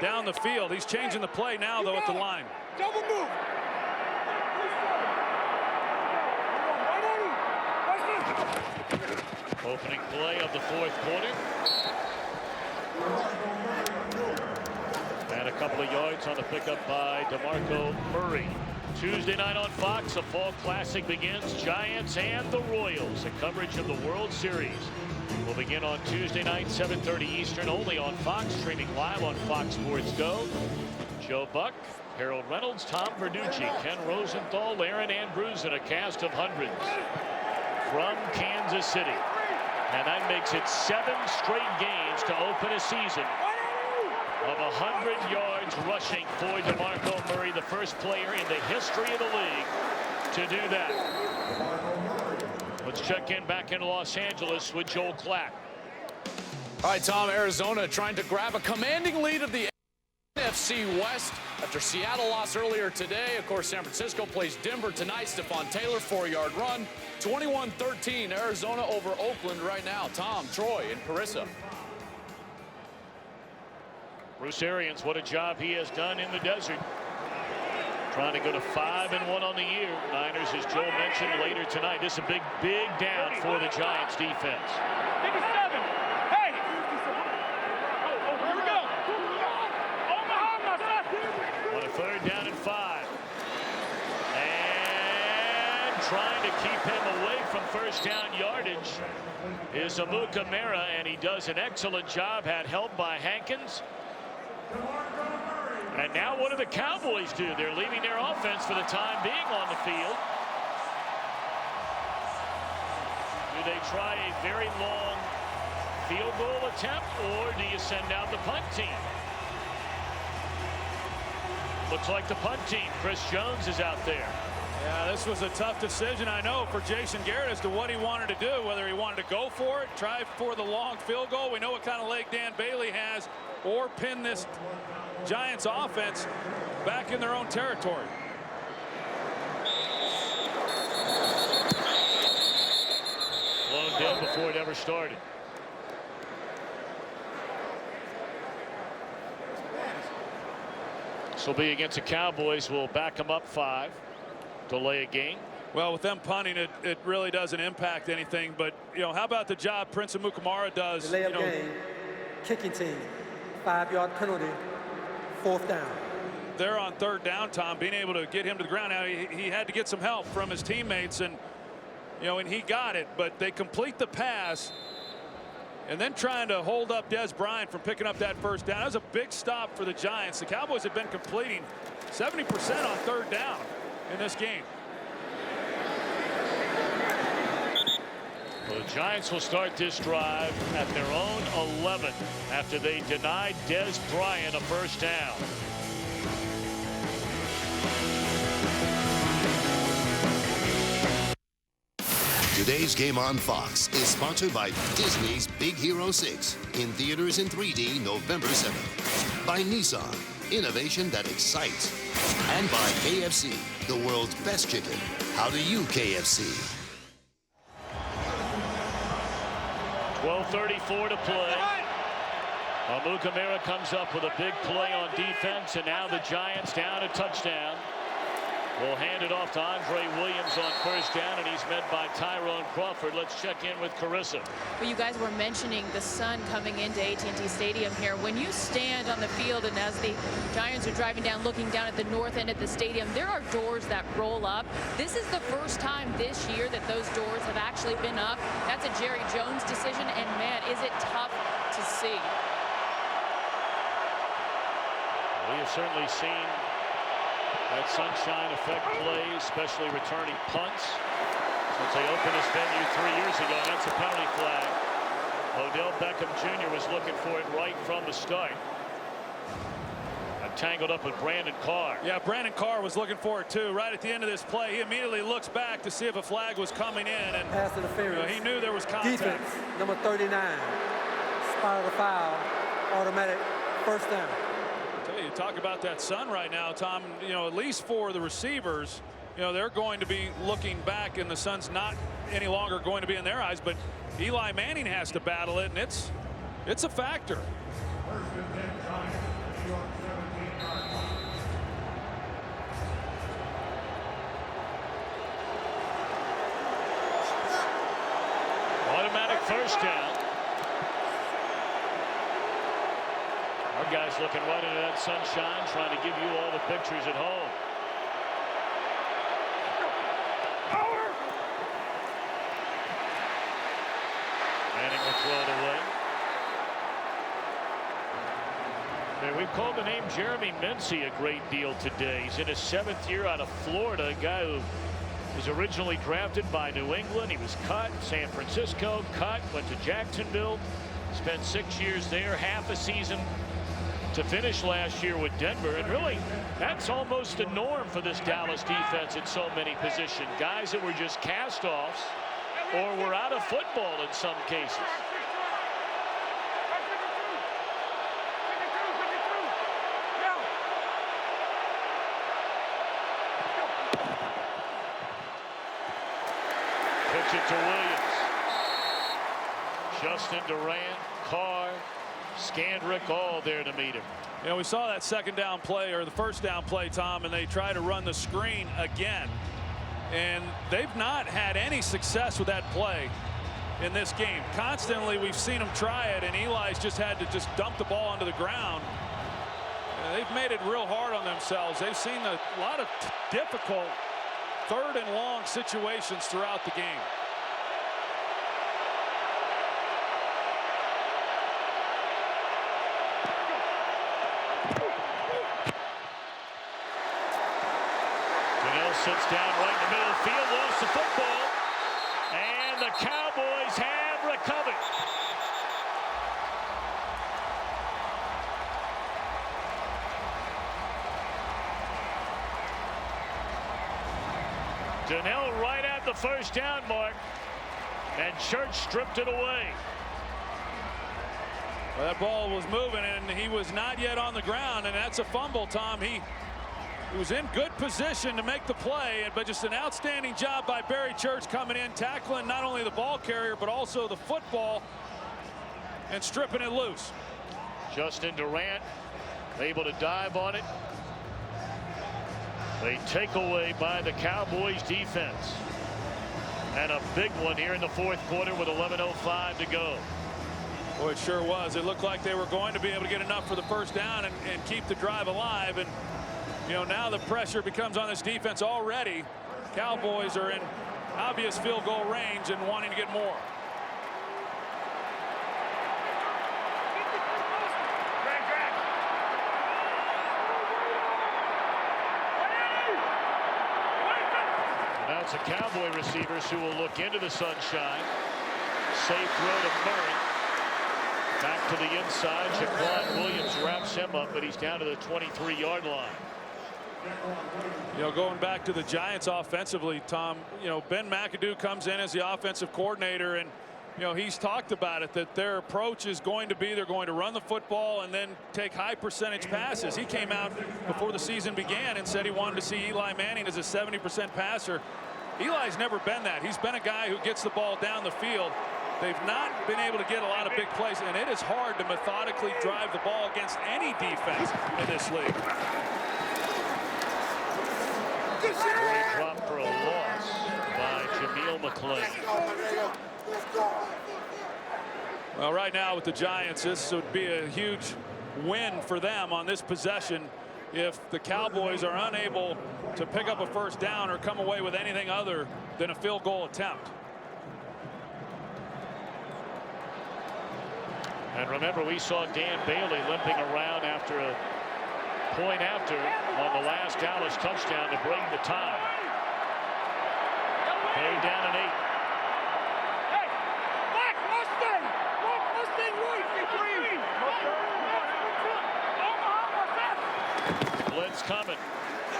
down the field. He's changing the play now, though, at the line. Double move. Opening play of the fourth quarter. And a couple of yards on the pickup by DeMarco Murray. Tuesday night on Fox, the Fall Classic begins. Giants and the Royals. A coverage of the World Series will begin on Tuesday night, 7:30 Eastern, only on Fox, streaming live on Fox Sports Go. Joe Buck, Harold Reynolds, Tom Verducci, Ken Rosenthal, Aaron Andrews, and a cast of hundreds from Kansas City. And that makes it 7 straight games to open a season of 100 yards rushing for DeMarco Murray, the first player in the history of the league to do that. Let's check in back in Los Angeles with Joel Klatt. All right, Tom, Arizona trying to grab a commanding lead of the NFC West after Seattle lost earlier today. Of course, San Francisco plays Denver tonight. Stephon Taylor, 4-yard run. 21-13, Arizona over Oakland right now. Tom, Troy, and Carissa. Bruce Arians, what a job he has done in the desert. Trying to go to 5-1 on the year. Niners, as Joe mentioned, later tonight. This is a big down for the Giants defense. 57. Hey! Oh, here we go. Omaha, my son. On a 3rd down and 5. And trying to keep him away from first down yardage is Amukamara, and he does an excellent job. Had help by Hankins. And now what do the Cowboys do? They're leaving their offense for the time being on the field. Do they try a very long field goal attempt, or do you send out the punt team? Looks like the punt team. Chris Jones is out there. Yeah, this was a tough decision, I know, for Jason Garrett as to what he wanted to do, whether he wanted to go for it, try for the long field goal. We know what kind of leg Dan Bailey has, or pin this Giants offense back in their own territory. Blown dead before it ever started. This will be against the Cowboys. We'll back them up 5. Delay a game. Well, with them punting, it really doesn't impact anything. But, you know, how about the job Prince Amukamara does? Delay of game. Kicking team. 5-yard penalty. 4th down. They're on 3rd down, Tom, being able to get him to the ground. Now, he had to get some help from his teammates, and, you know, and he got it. But they complete the pass, and then trying to hold up Des Bryant from picking up that 1st down. That was a big stop for the Giants. The Cowboys have been completing 70% on 3rd down in this game. Well, the Giants will start this drive at their own 11 after they denied Des Bryant a 1st down. Today's game on Fox is sponsored by Disney's Big Hero 6 in theaters in 3D November 7th. By Nissan, innovation that excites. And by KFC, the world's best chicken. How do you, KFC? 12:34 to play. Amukamara comes up with a big play on defense, and now the Giants down a touchdown. We'll hand it off to Andre Williams on first down, and he's met by Tyrone Crawford. Let's check in with Carissa. Well, you guys were mentioning the sun coming into AT&T Stadium here. When you stand on the field and as the Giants are driving down, looking down at the north end of the stadium, there are doors that roll up. This is the first time this year that those doors have actually been up. That's a Jerry Jones decision, and man, is it tough to see. We have certainly seen that sunshine effect play, especially returning punts, since they opened this venue 3 years ago. And that's a penalty flag. Odell Beckham Jr. was looking for it right from the start. Tangled up with Brandon Carr. Yeah, Brandon Carr was looking for it too. Right at the end of this play, he immediately looks back to see if a flag was coming in, and pass interference. He knew there was contact. Defense, number 39, spot of the foul, automatic first down. You talk about that sun right now, Tom. At least for the receivers, they're going to be looking back, and the sun's not any longer going to be in their eyes. But Eli Manning has to battle it, and it's a factor. Automatic first down. Our guys looking right into that sunshine, trying to give you all the pictures at home. Manning will throw it away. There, we've called the name Jeremy Mincey a great deal today. He's in his 7th year out of Florida, a guy who was originally drafted by New England. He was cut. San Francisco, cut, went to Jacksonville, spent 6 years there, half a season to finish last year with Denver. And really, that's almost a norm for this Dallas defense in so many positions. Guys that were just cast-offs or were out of football in some cases. Pitch it to Williams. Justin Durant, Carr, Scandrick, all there to meet him. We saw that second down play, or the first down play, Tom, and they try to run the screen again. And they've not had any success with that play in this game. Constantly, we've seen them try it, and Eli's just had to dump the ball onto the ground. They've made it real hard on themselves. They've seen a lot of difficult 3rd and long situations throughout the game. Sits down right in the middle of the field, lost the football, and the Cowboys have recovered. Donnell right at the first down mark, and Church stripped it away. Well, that ball was moving, and he was not yet on the ground, and that's a fumble, Tom. He was in good position to make the play, but just an outstanding job by Barry Church coming in, tackling not only the ball carrier, but also the football and stripping it loose. Justin Durant able to dive on it. A takeaway by the Cowboys defense. And a big one here in the 4th quarter with 11:05 to go. Boy, it sure was. It looked like they were going to be able to get enough for the first down and keep the drive alive. And now the pressure becomes on this defense already. Cowboys are in obvious field goal range and wanting to get more. Now it's the Cowboy receivers who will look into the sunshine. Safe throw to Murray. Back to the inside. Shaquan Williams wraps him up, but he's down to the 23-yard line. Going back to the Giants offensively, Tom, Ben McAdoo comes in as the offensive coordinator, and he's talked about it, that their approach is going to be they're going to run the football and then take high percentage passes. He came out before the season began and said he wanted to see Eli Manning as a 70% passer. Eli's never been that. He's been a guy who gets the ball down the field. They've not been able to get a lot of big plays, and it is hard to methodically drive the ball against any defense in this league. Very dropped for a loss by Jameel McClain. Well, right now with the Giants, this would be a huge win for them on this possession if the Cowboys are unable to pick up a first down or come away with anything other than a field goal attempt. And remember, we saw Dan Bailey limping around after a point after on the last Dallas touchdown to bring the tie. Bay down an 8. Hey, back Mustang! Mustang right! Blitz coming.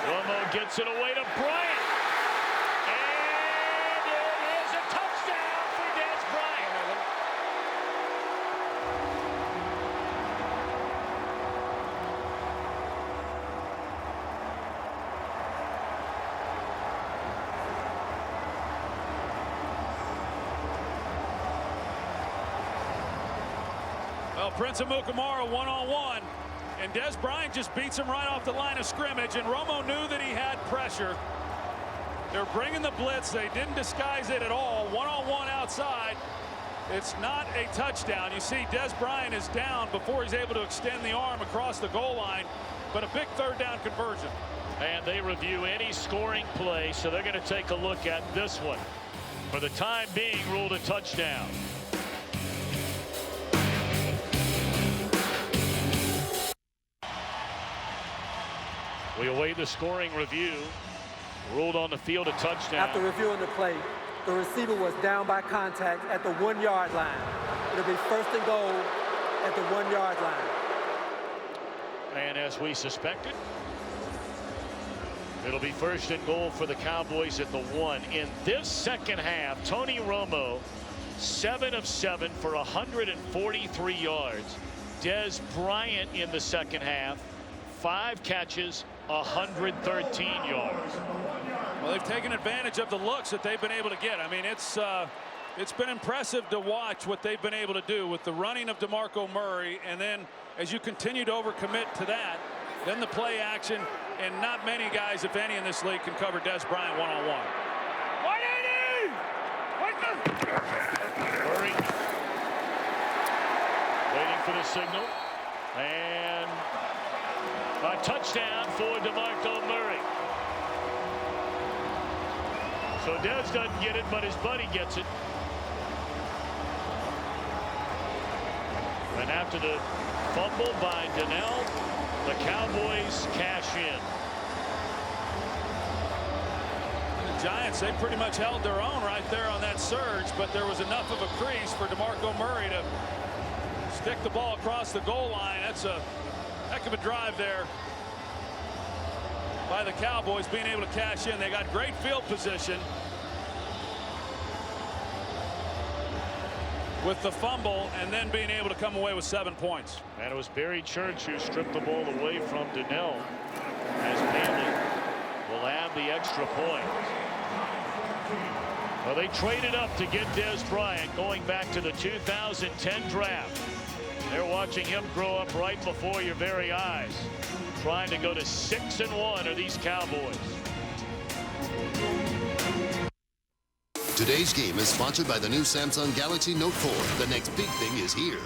Romo gets it away to Bryant. And it is a touchdown for Des Bryant. Well, Prince Amukamara one-on-one, and Des Bryant just beats him right off the line of scrimmage, and Romo knew that he had pressure. They're bringing the blitz. They didn't disguise it at all. One-on-one outside. It's not a touchdown. You see Des Bryant is down before he's able to extend the arm across the goal line, but a big third down conversion. And they review any scoring play, so they're going to take a look at this one. For the time being, ruled a touchdown. We await the scoring review. Ruled on the field a touchdown. After reviewing the play, the receiver was down by contact at the 1-yard line. It'll be first and goal at the 1-yard line. And as we suspected, it'll be first and goal for the Cowboys at the 1. In this second half, Tony Romo, 7 of 7 for 143 yards. Des Bryant in the second half, 5 catches, 113 yards. Well, they've taken advantage of the looks that they've been able to get. I mean, it's been impressive to watch what they've been able to do with the running of DeMarco Murray, and then as you continue to overcommit to that, then the play action, and not many guys, if any, in this league can cover Des Bryant one-on-one. 180! Murray waiting for the signal, and a touchdown for DeMarco Murray. So Des doesn't get it, but his buddy gets it. And after the fumble by Donnell, the Cowboys cash in. The Giants, they pretty much held their own right there on that surge, but there was enough of a crease for DeMarco Murray to stick the ball across the goal line. That's a heck of a drive there by the Cowboys, being able to cash in. They got great field position with the fumble, and then being able to come away with 7 points. And it was Barry Church who stripped the ball away from Donnell, as Bailey will add the extra point. Well, they traded up to get Des Bryant, going back to the 2010 draft. They're watching him grow up right before your very eyes. Trying to go to 6-1 are these Cowboys. Today's game is sponsored by the new Samsung Galaxy Note 4. The next big thing is here.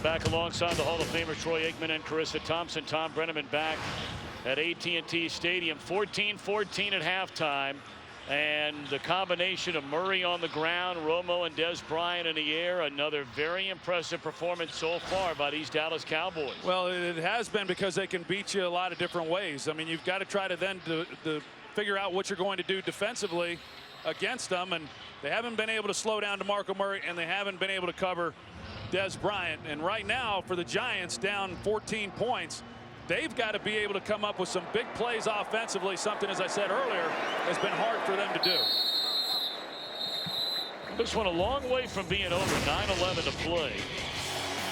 Back alongside the Hall of Famer Troy Aikman and Carissa Thompson. Tom Brenneman back at AT&T Stadium. 14-14 at halftime. And the combination of Murray on the ground, Romo and Des Bryant in the air. Another very impressive performance so far by these Dallas Cowboys. Well, it has been, because they can beat you a lot of different ways. I mean, you've got to try to then to figure out what you're going to do defensively against them. And they haven't been able to slow down DeMarco Murray, and they haven't been able to cover Des Bryant. And right now, for the Giants, down 14 points, they've got to be able to come up with some big plays offensively, something, as I said earlier, has been hard for them to do. This one a long way from being over. 9:11 to play.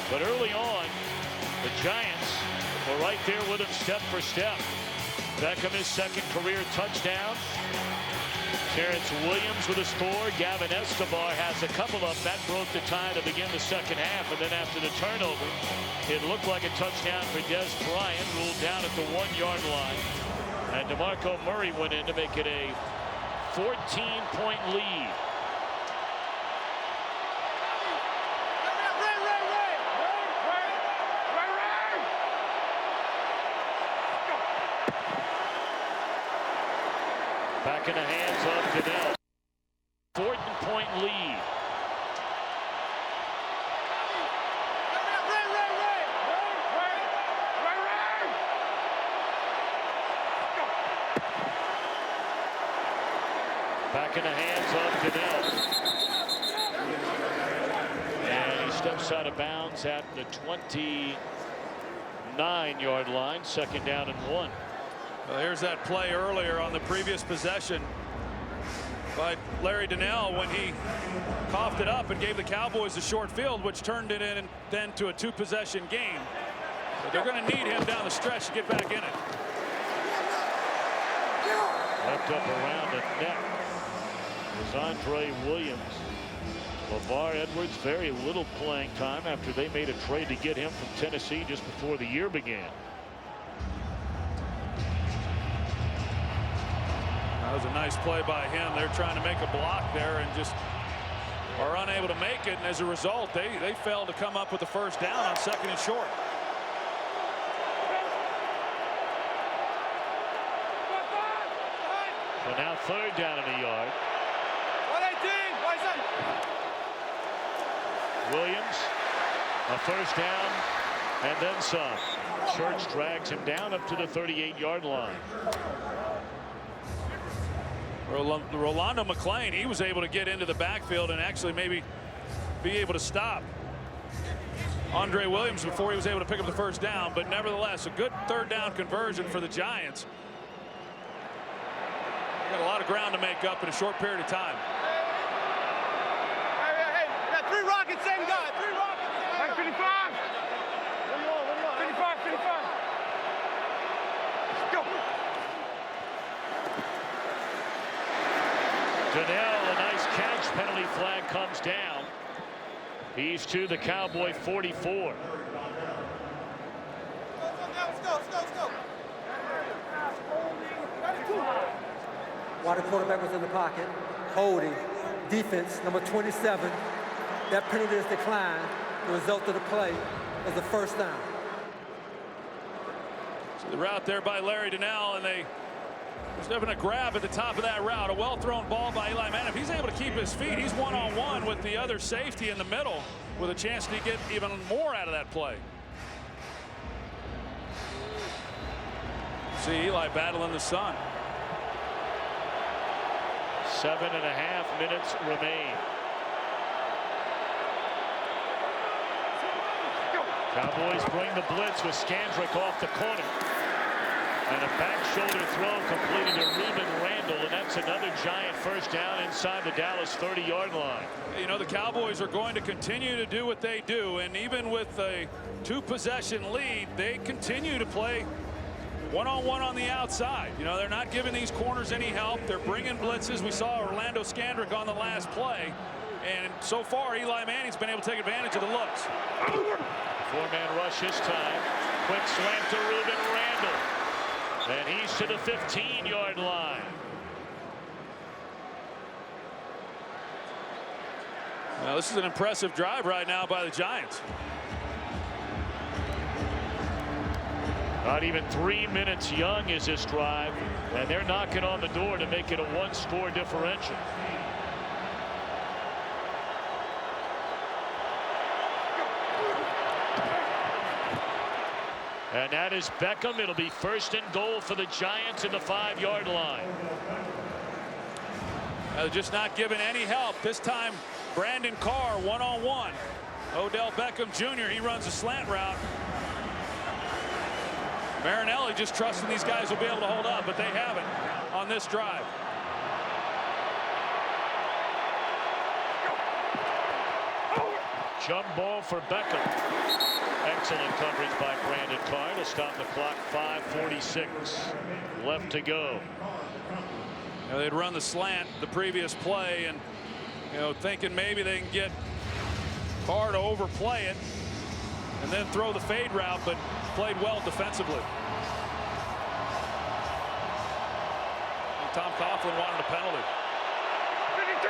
But early on, the Giants were right there with him step for step. Beckham, his second career touchdown. Terrence Williams with a score. Gavin Escobar has a couple of them. That broke the tie to begin the second half. And then after the turnover, it looked like a touchdown for Des Bryant, ruled down at the 1-yard line. And DeMarco Murray went in to make it a 14-point lead. Back in the hands of Goodell. 14-point lead. Back in the hands of Goodell. And he steps out of bounds at the 29-yard line. Second down and 1. Well, here's that play earlier on the previous possession by Larry Donnell when he coughed it up and gave the Cowboys a short field, which turned it in then to a 2-possession game. But they're going to need him down the stretch to get back in it. Left up around the neck was Andre Williams. LeVar Edwards, very little playing time after they made a trade to get him from Tennessee just before the year began. That was a nice play by him. They're trying to make a block there and just are unable to make it. And as a result, they failed to come up with the first down on 2nd and short. So now 3rd down in the yard. Williams, a first down and then some. Church drags him down up to the 38-yard line. Rolando McClain, he was able to get into the backfield and actually maybe be able to stop Andre Williams before he was able to pick up the first down. But nevertheless, a good 3rd down conversion for the Giants. Got a lot of ground to make up in a short period of time. Hey, we got 3 rockets, same guy. 3 rockets. 55. 55. Let's go. Donnell, a nice catch. Penalty flag comes down. He's to the Cowboy 44. Let's go. While the quarterback was in the pocket, holding, defense, number 27. That penalty is declined. The result of the play was a first down. So the route there by Larry Donnell, and there's never been a grab at the top of that route. A well-thrown ball by Eli Manning. If he's able to keep his feet, he's one-on-one with the other safety in the middle with a chance to get even more out of that play. See Eli battling the sun. 7.5 minutes remain. Cowboys bring the blitz with Scandrick off the corner. And a back shoulder throw completed to Reuben Randall, and that's another Giant first down inside the Dallas 30-yard line. You know, the Cowboys are going to continue to do what they do, and even with a 2-possession lead, they continue to play one-on-one on the outside. You know, they're not giving these corners any help. They're bringing blitzes. We saw Orlando Scandrick on the last play, and so far Eli Manning's been able to take advantage of the looks. 4-man rush this time. Quick slant to Reuben Randall. And he's to the 15-yard line. Now, this is an impressive drive right now by the Giants. Not even 3 minutes young is this drive, and they're knocking on the door to make it a 1-score differential. And that is Beckham. It'll be 1st and goal for the Giants at the 5-yard line. Just not giving any help. This time, Brandon Carr one-on-one. Odell Beckham Jr., he runs a slant route. Marinelli just trusting these guys will be able to hold up, but they haven't on this drive. Jump ball for Beckham. Excellent coverage by Brandon Carr to stop the clock. 5:46 left to go. You know, they'd run the slant the previous play, and thinking maybe they can get Carr to overplay it and then throw the fade route, but played well defensively. And Tom Coughlin wanted a penalty. 52.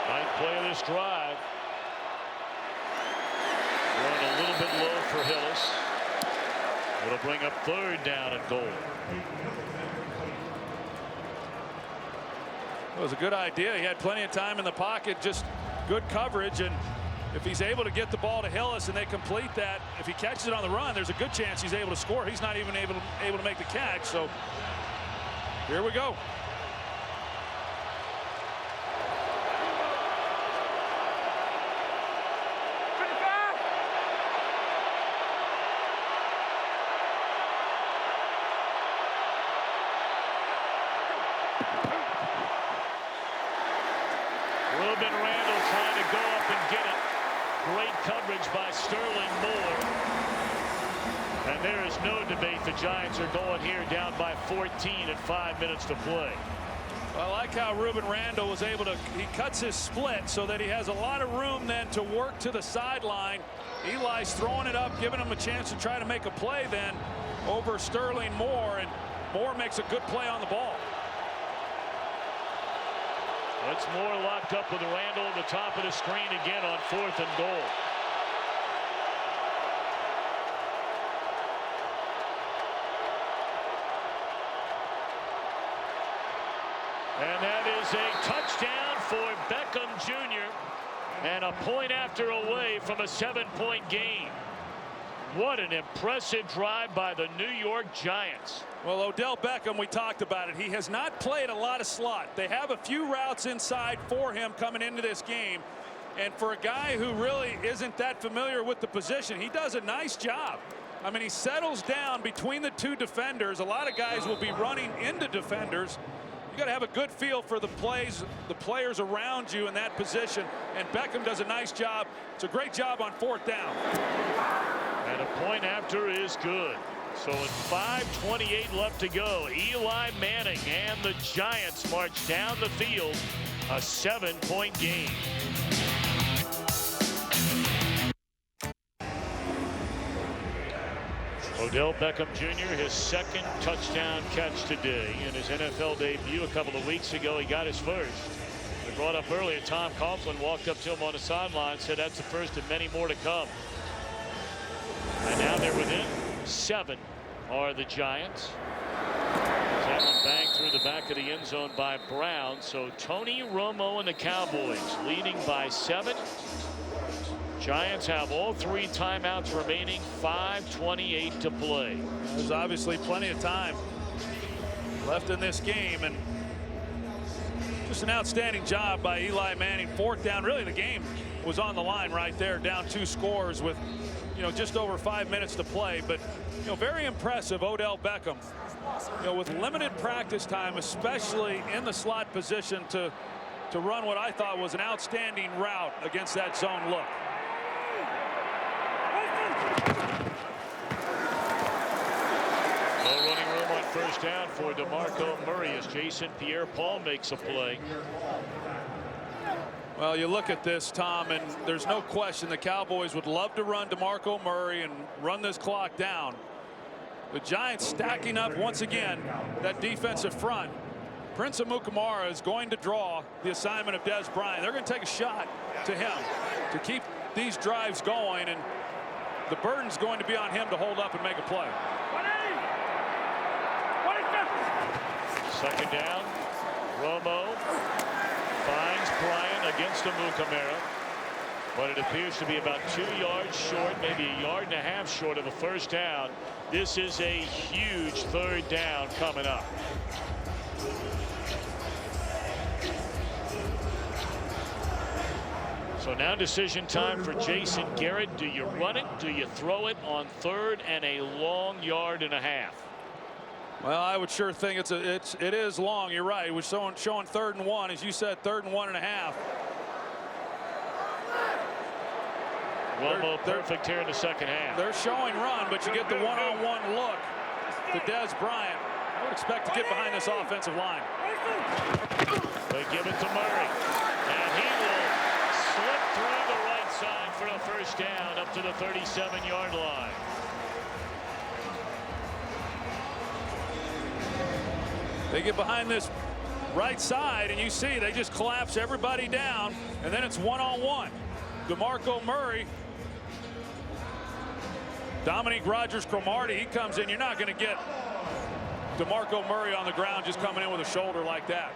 Ninth play of this drive. Going a little bit low for Hillis. It'll bring up 3rd down and goal. It was a good idea. He had plenty of time in the pocket, just good coverage, and if he's able to get the ball to Hillis and they complete that, if he catches it on the run, there's a good chance he's able to score. He's not even able to make the catch, so here we go. Ruben Randle trying to go up and get it. Great coverage by Sterling Moore. And there is no debate. The Giants are going here down by 14 at 5 minutes to play. I like how Ruben Randle was able to, he cuts his split so that he has a lot of room then to work to the sideline. Eli's throwing it up, giving him a chance to try to make a play then over Sterling Moore, and Moore makes a good play on the ball. It's Moore locked up with Randle at the top of the screen again on 4th and goal. And that is a touchdown for Beckham Jr. and a point after away from a 7-point game. What an impressive drive by the New York Giants. Well, Odell Beckham, we talked about it. He has not played a lot of slot. They have a few routes inside for him coming into this game. And for a guy who really isn't that familiar with the position, he does a nice job. I mean, he settles down between the 2 defenders. A lot of guys will be running into defenders. You got to have a good feel for the plays, the players around you in that position. And Beckham does a nice job. It's a great job on 4th down. And a point after is good. So with 5:28 left to go, Eli Manning and the Giants march down the field. A 7-point game. Odell Beckham Jr., his 2nd touchdown catch today. In his NFL debut a couple of weeks ago, he got his first. We brought up earlier, Tom Coughlin walked up to him on the sideline, said that's the first of many more to come. And now they're within 7 are the Giants. That one banged through the back of the end zone by Brown. So Tony Romo and the Cowboys leading by 7. Giants have all 3 timeouts remaining. 5:28 to play. There's obviously plenty of time left in this game, and just an outstanding job by Eli Manning. 4th down, really the game was on the line right there, down 2 scores with just over 5 minutes to play. But very impressive Odell Beckham, with limited practice time, especially in the slot position, to run what I thought was an outstanding route against that zone look. No running room on 1st down for DeMarco Murray as Jason Pierre-Paul makes a play. Well, you look at this, Tom, and there's no question the Cowboys would love to run DeMarco Murray and run this clock down. The Giants stacking up once again that defensive front. Prince Amukamara is going to draw the assignment of Des Bryant. They're going to take a shot to him to keep these drives going, and the burden's going to be on him to hold up and make a play. 2nd down. Romo finds Bryant against Amukamara, but it appears to be about 2 yards short, maybe a yard and a half short of a 1st down. This is a huge 3rd down coming up. So now decision time for Jason Garrett. Do you run it? Do you throw it on 3rd and a long yard and a half? Well, I would sure think it is long. You're right. It was showing 3rd and 1, as you said, 3rd and 1.5. Romo perfect here in the second half. They're showing run, but you get the one-on-one look to Dez Bryant. I would expect to get behind this offensive line. They give it to Murray, and he will slip through the right side for a first down up to the 37-yard line. They get behind this right side, and you see they just collapse everybody down, and then it's one-on-one. DeMarco Murray, Dominique Rodgers-Cromartie, he comes in. You're not going to get DeMarco Murray on the ground just coming in with a shoulder like that.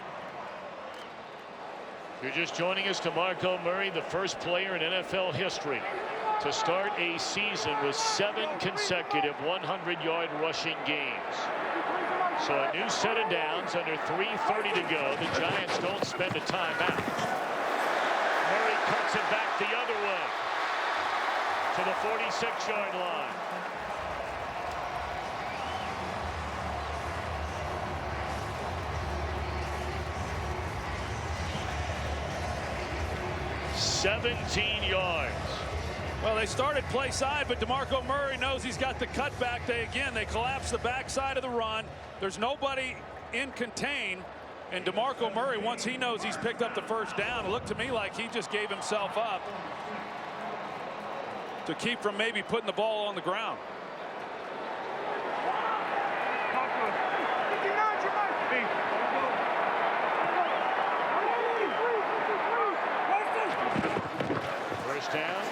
You're just joining us. DeMarco Murray, the first player in NFL history to start a season with 7 consecutive 100-yard rushing games. So a new set of downs under 3:30 to go. The Giants don't spend a timeout. Murray cuts it back the other way to the 46-yard line. $17 yards. Well, they started play side, but DeMarco Murray knows he's got the cutback. They collapse the backside of the run. There's nobody in contain. And DeMarco Murray, once he knows he's picked up the first down, it looked to me like he just gave himself up to keep from maybe putting the ball on the ground. First down.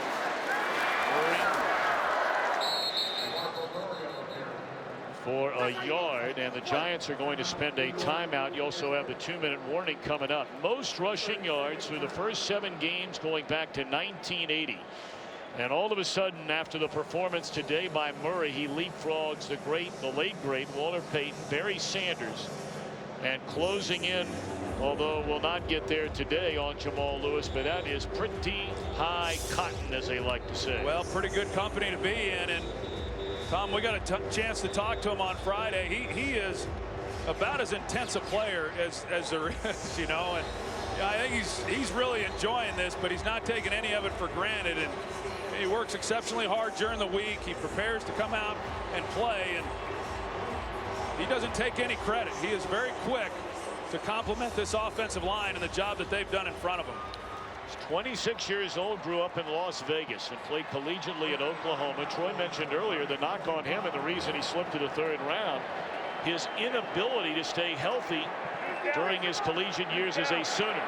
For a yard, and the Giants are going to spend a timeout. You also have the 2-minute warning coming up. Most rushing yards through the first 7 games going back to 1980. And all of a sudden, after the performance today by Murray, he leapfrogs the late great Walter Payton, Barry Sanders, and closing in, although will not get there today, on Jamal Lewis, but that is pretty high cotton, as they like to say. Well, pretty good company to be in. And Tom, we got a chance to talk to him on Friday. He is about as intense a player as there is, you know. And I think he's really enjoying this, but he's not taking any of it for granted. And he works exceptionally hard during the week. He prepares to come out and play, and he doesn't take any credit. He is very quick to compliment this offensive line and the job that they've done in front of him. He's 26 years old, grew up in Las Vegas, and played collegiately at Oklahoma. Troy mentioned earlier the knock on him and the reason he slipped to the 3rd round, his inability to stay healthy during his collegiate years as a Sooner.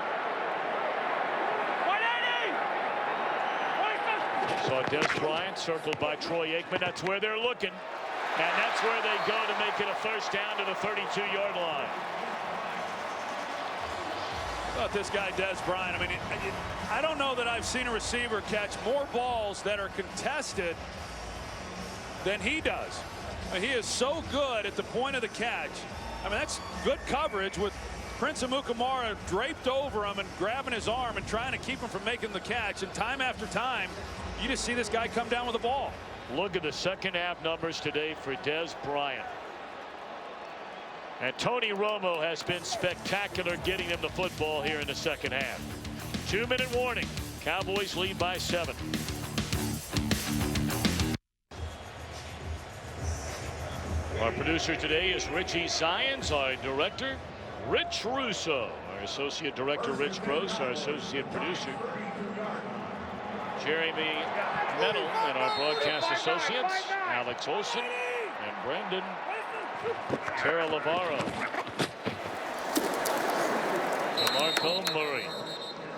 So Dez Bryant circled by Troy Aikman. That's where they're looking, and that's where they go to make it a first down to the 32-yard line. About this guy Dez Bryant, I mean, I don't know that I've seen a receiver catch more balls that are contested than he does. I mean, he is so good at the point of the catch. I mean, that's good coverage with Prince Amukamara draped over him and grabbing his arm and trying to keep him from making the catch. And time after time, you just see this guy come down with the ball. Look at the second half numbers today for Dez Bryant. And Tony Romo has been spectacular getting them the football here in the second half. 2-minute warning. Cowboys lead by 7. Our producer today is Richie Science. Our director, Rich Russo. Our associate director, Rich Gross. Our associate producer, Jeremy Metal. And our broadcast associates, Alex Olson and Brendan Terralavaro. DeMarco Murray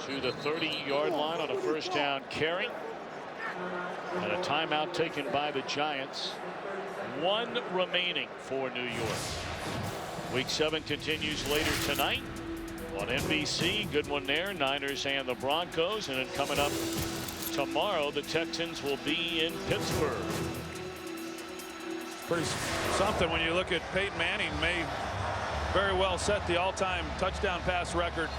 to the 30-yard line on a first down carry. And a timeout taken by the Giants. 1 remaining for New York. Week 7 continues later tonight on NBC. Good one there. Niners and the Broncos. And then coming up tomorrow, the Texans will be in Pittsburgh. Pretty something when you look at Peyton Manning may very well set the all-time touchdown pass record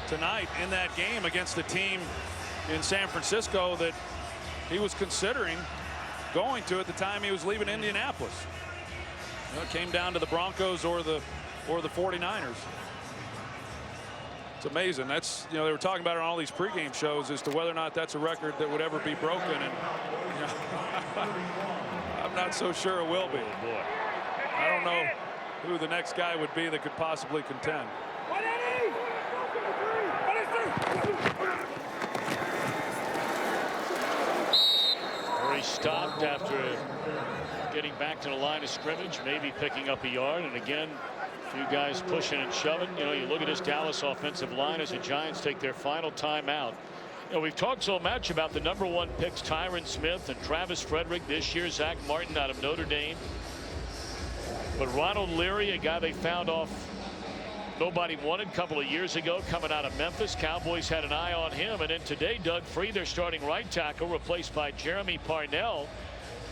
tonight in that game against the team in San Francisco that he was considering going to at the time he was leaving Indianapolis. Well, it came down to the Broncos or the 49ers. It's amazing. That's, you know, they were talking about it on all these pregame shows as to whether or not that's a record that would ever be broken, and you know, I'm not so sure it will be. Oh boy. I don't know who the next guy would be that could possibly contend. Murray stopped after getting back to the line of scrimmage, maybe picking up a yard, and again, a few guys pushing and shoving. You know, you look at this Dallas offensive line as the Giants take their final timeout. You know, we've talked so much about the #1 picks, Tyron Smith and Travis Frederick. This year, Zach Martin out of Notre Dame. But Ronald Leary, a guy they found off nobody wanted a couple of years ago, coming out of Memphis. Cowboys had an eye on him. And then today, Doug Free, their starting right tackle, replaced by Jeremy Parnell,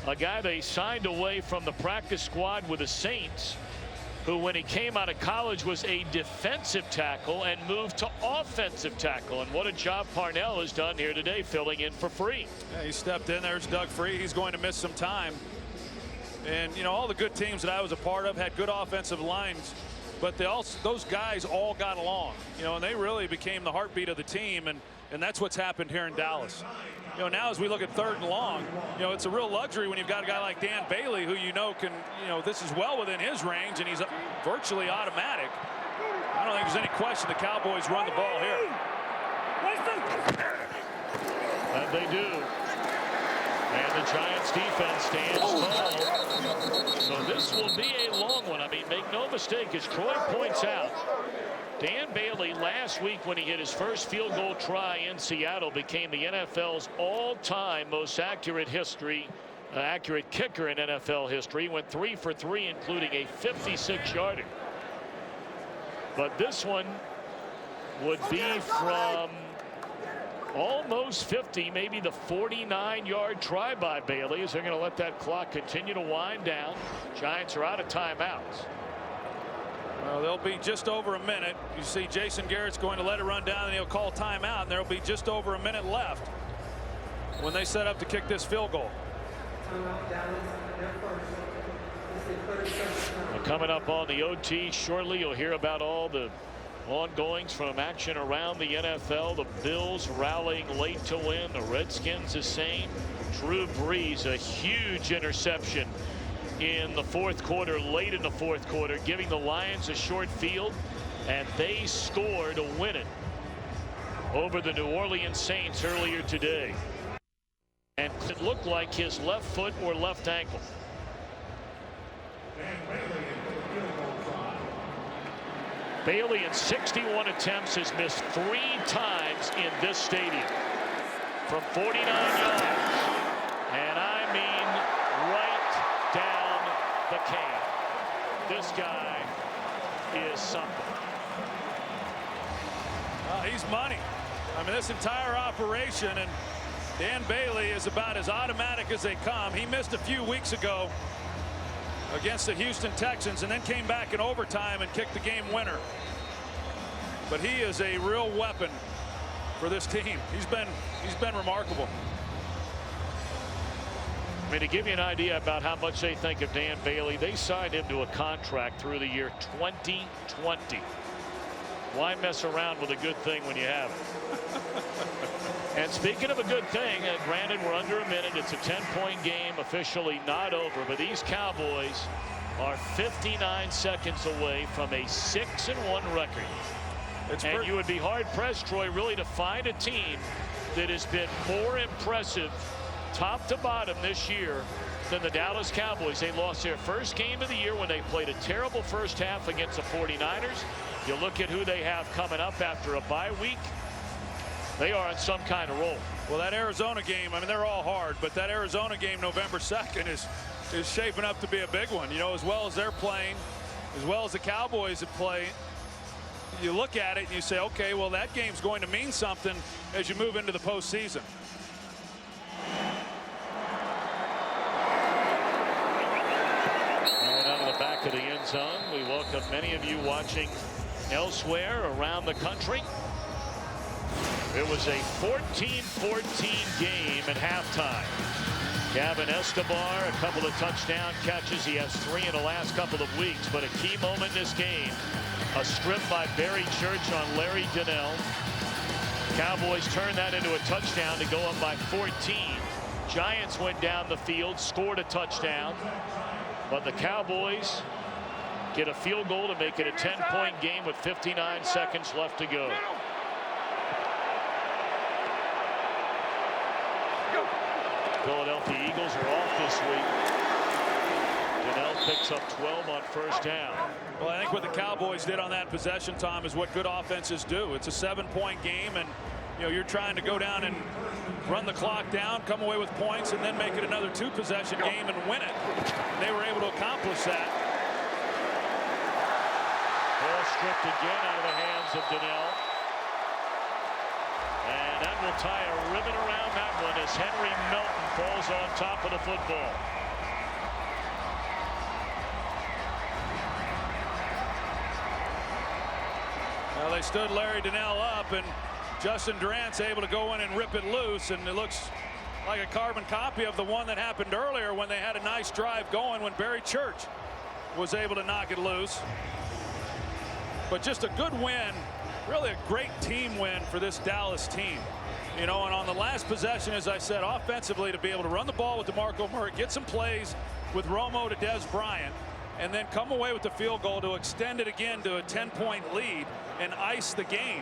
a guy they signed away from the practice squad with the Saints, who when he came out of college was a defensive tackle and moved to offensive tackle. And what a job Parnell has done here today, filling in for Free. Yeah, he stepped in. There's Doug Free. He's going to miss some time. And, you know, all the good teams that I was a part of had good offensive lines, but those guys all got along, you know, and they really became the heartbeat of the team. And that's what's happened here in Dallas. You know, now as we look at 3rd and long, you know, it's a real luxury when you've got a guy like Dan Bailey, who you know can, you know, this is well within his range, and he's virtually automatic. I don't think there's any question the Cowboys run the ball here. And they do. And the Giants defense stands tall. So this will be a long one. I mean, make no mistake, as Troy points out, Dan Bailey last week, when he hit his first field goal try in Seattle, became the NFL's all-time most accurate kicker in NFL history. He went 3 for 3, including a 56-yarder. But this one would be from almost 50, maybe the 49-yard try by Bailey, as they're going to let that clock continue to wind down. Giants are out of timeouts. Well, they'll be just over a minute. You see Jason Garrett's going to let it run down, and he'll call timeout, and there'll be just over a minute left when they set up to kick this field goal. Well, coming up on the OT shortly, you'll hear about all the ongoings from action around the NFL. The Bills rallying late to win. The Redskins the same. Drew Brees, a huge interception in the 4th quarter, late in the 4th quarter, giving the Lions a short field, and they score to win it over the New Orleans Saints earlier today. And it looked like his left foot or left ankle. Bailey in 61 attempts has missed 3 times in this stadium from 49 yards. And I mean right down the can. This guy is something. He's money. I mean, this entire operation, and Dan Bailey is about as automatic as they come. He missed a few weeks ago against the Houston Texans and then came back in overtime and kicked the game winner. But he is a real weapon for this team. He's been remarkable. I mean, to give you an idea about how much they think of Dan Bailey, they signed him to a contract through the year 2020. Why mess around with a good thing when you have it? And speaking of a good thing, granted, we're under a minute. It's a 10-point game, officially not over. But these Cowboys are 59 seconds away from a 6-1 record. And you would be hard-pressed, Troy, really to find a team that has been more impressive top to bottom this year than the Dallas Cowboys. They lost their first game of the year when they played a terrible first half against the 49ers. You look at who they have coming up after a bye week. They are on some kind of roll. Well, that Arizona game, I mean, they're all hard, but that Arizona game November 2nd is shaping up to be a big one. You know, as well as they're playing, as well as the Cowboys have played, you look at it and you say, okay, well, that game's going to mean something as you move into the postseason. Going out of the back of the end zone. We welcome many of you watching elsewhere around the country. It was a 14-14 game at halftime. Gavin Escobar, a couple of touchdown catches. He has 3 in the last couple of weeks. But a key moment in this game, a strip by Barry Church on Larry Donnell. Cowboys turned that into a touchdown to go up by 14. Giants went down the field, scored a touchdown. But the Cowboys get a field goal to make it a 10-point game with 59 seconds left to go. Philadelphia Eagles are off this week. Donnell picks up 12 on first down. Well, I think what the Cowboys did on that possession, Tom, is what good offenses do. It's a 7-point game, and you're trying to go down and run the clock down, come away with points, and then make it another 2-possession game and win it. And they were able to accomplish that. Ball stripped again out of the hands of Donnell. And that will tie a ribbon around that one as Henry Melton falls on top of the football. Well, they stood Larry Donnell up, and Justin Durant's able to go in and rip it loose, and it looks like a carbon copy of the one that happened earlier when they had a nice drive going when Barry Church was able to knock it loose. But just a good win, really a great team win for this Dallas team. And on the last possession, as I said, offensively, to be able to run the ball with DeMarco Murray, get some plays with Romo to Des Bryant, and then come away with the field goal to extend it again to a 10-point lead and ice the game.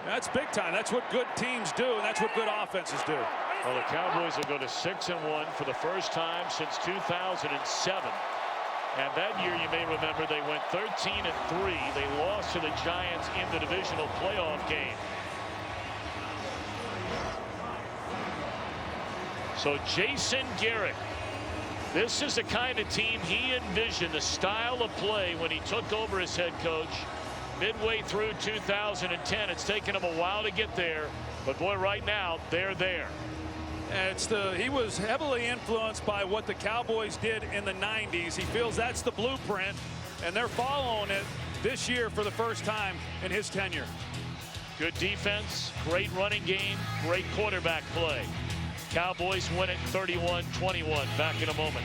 That's big time. That's what good teams do, and that's what good offenses do. Well, the Cowboys will go to 6-1 for the first time since 2007. And that year, you may remember, they went 13-3. They lost to the Giants in the divisional playoff game. So Jason Garrett, this is the kind of team he envisioned, the style of play when he took over as head coach midway through 2010. It's taken him a while to get there, but boy, right now they're there. He was heavily influenced by what the Cowboys did in the 90s. He feels that's the blueprint, and they're following it this year for the first time in his tenure. Good defense, great running game, great quarterback play. Cowboys win it 31-21. Back in a moment.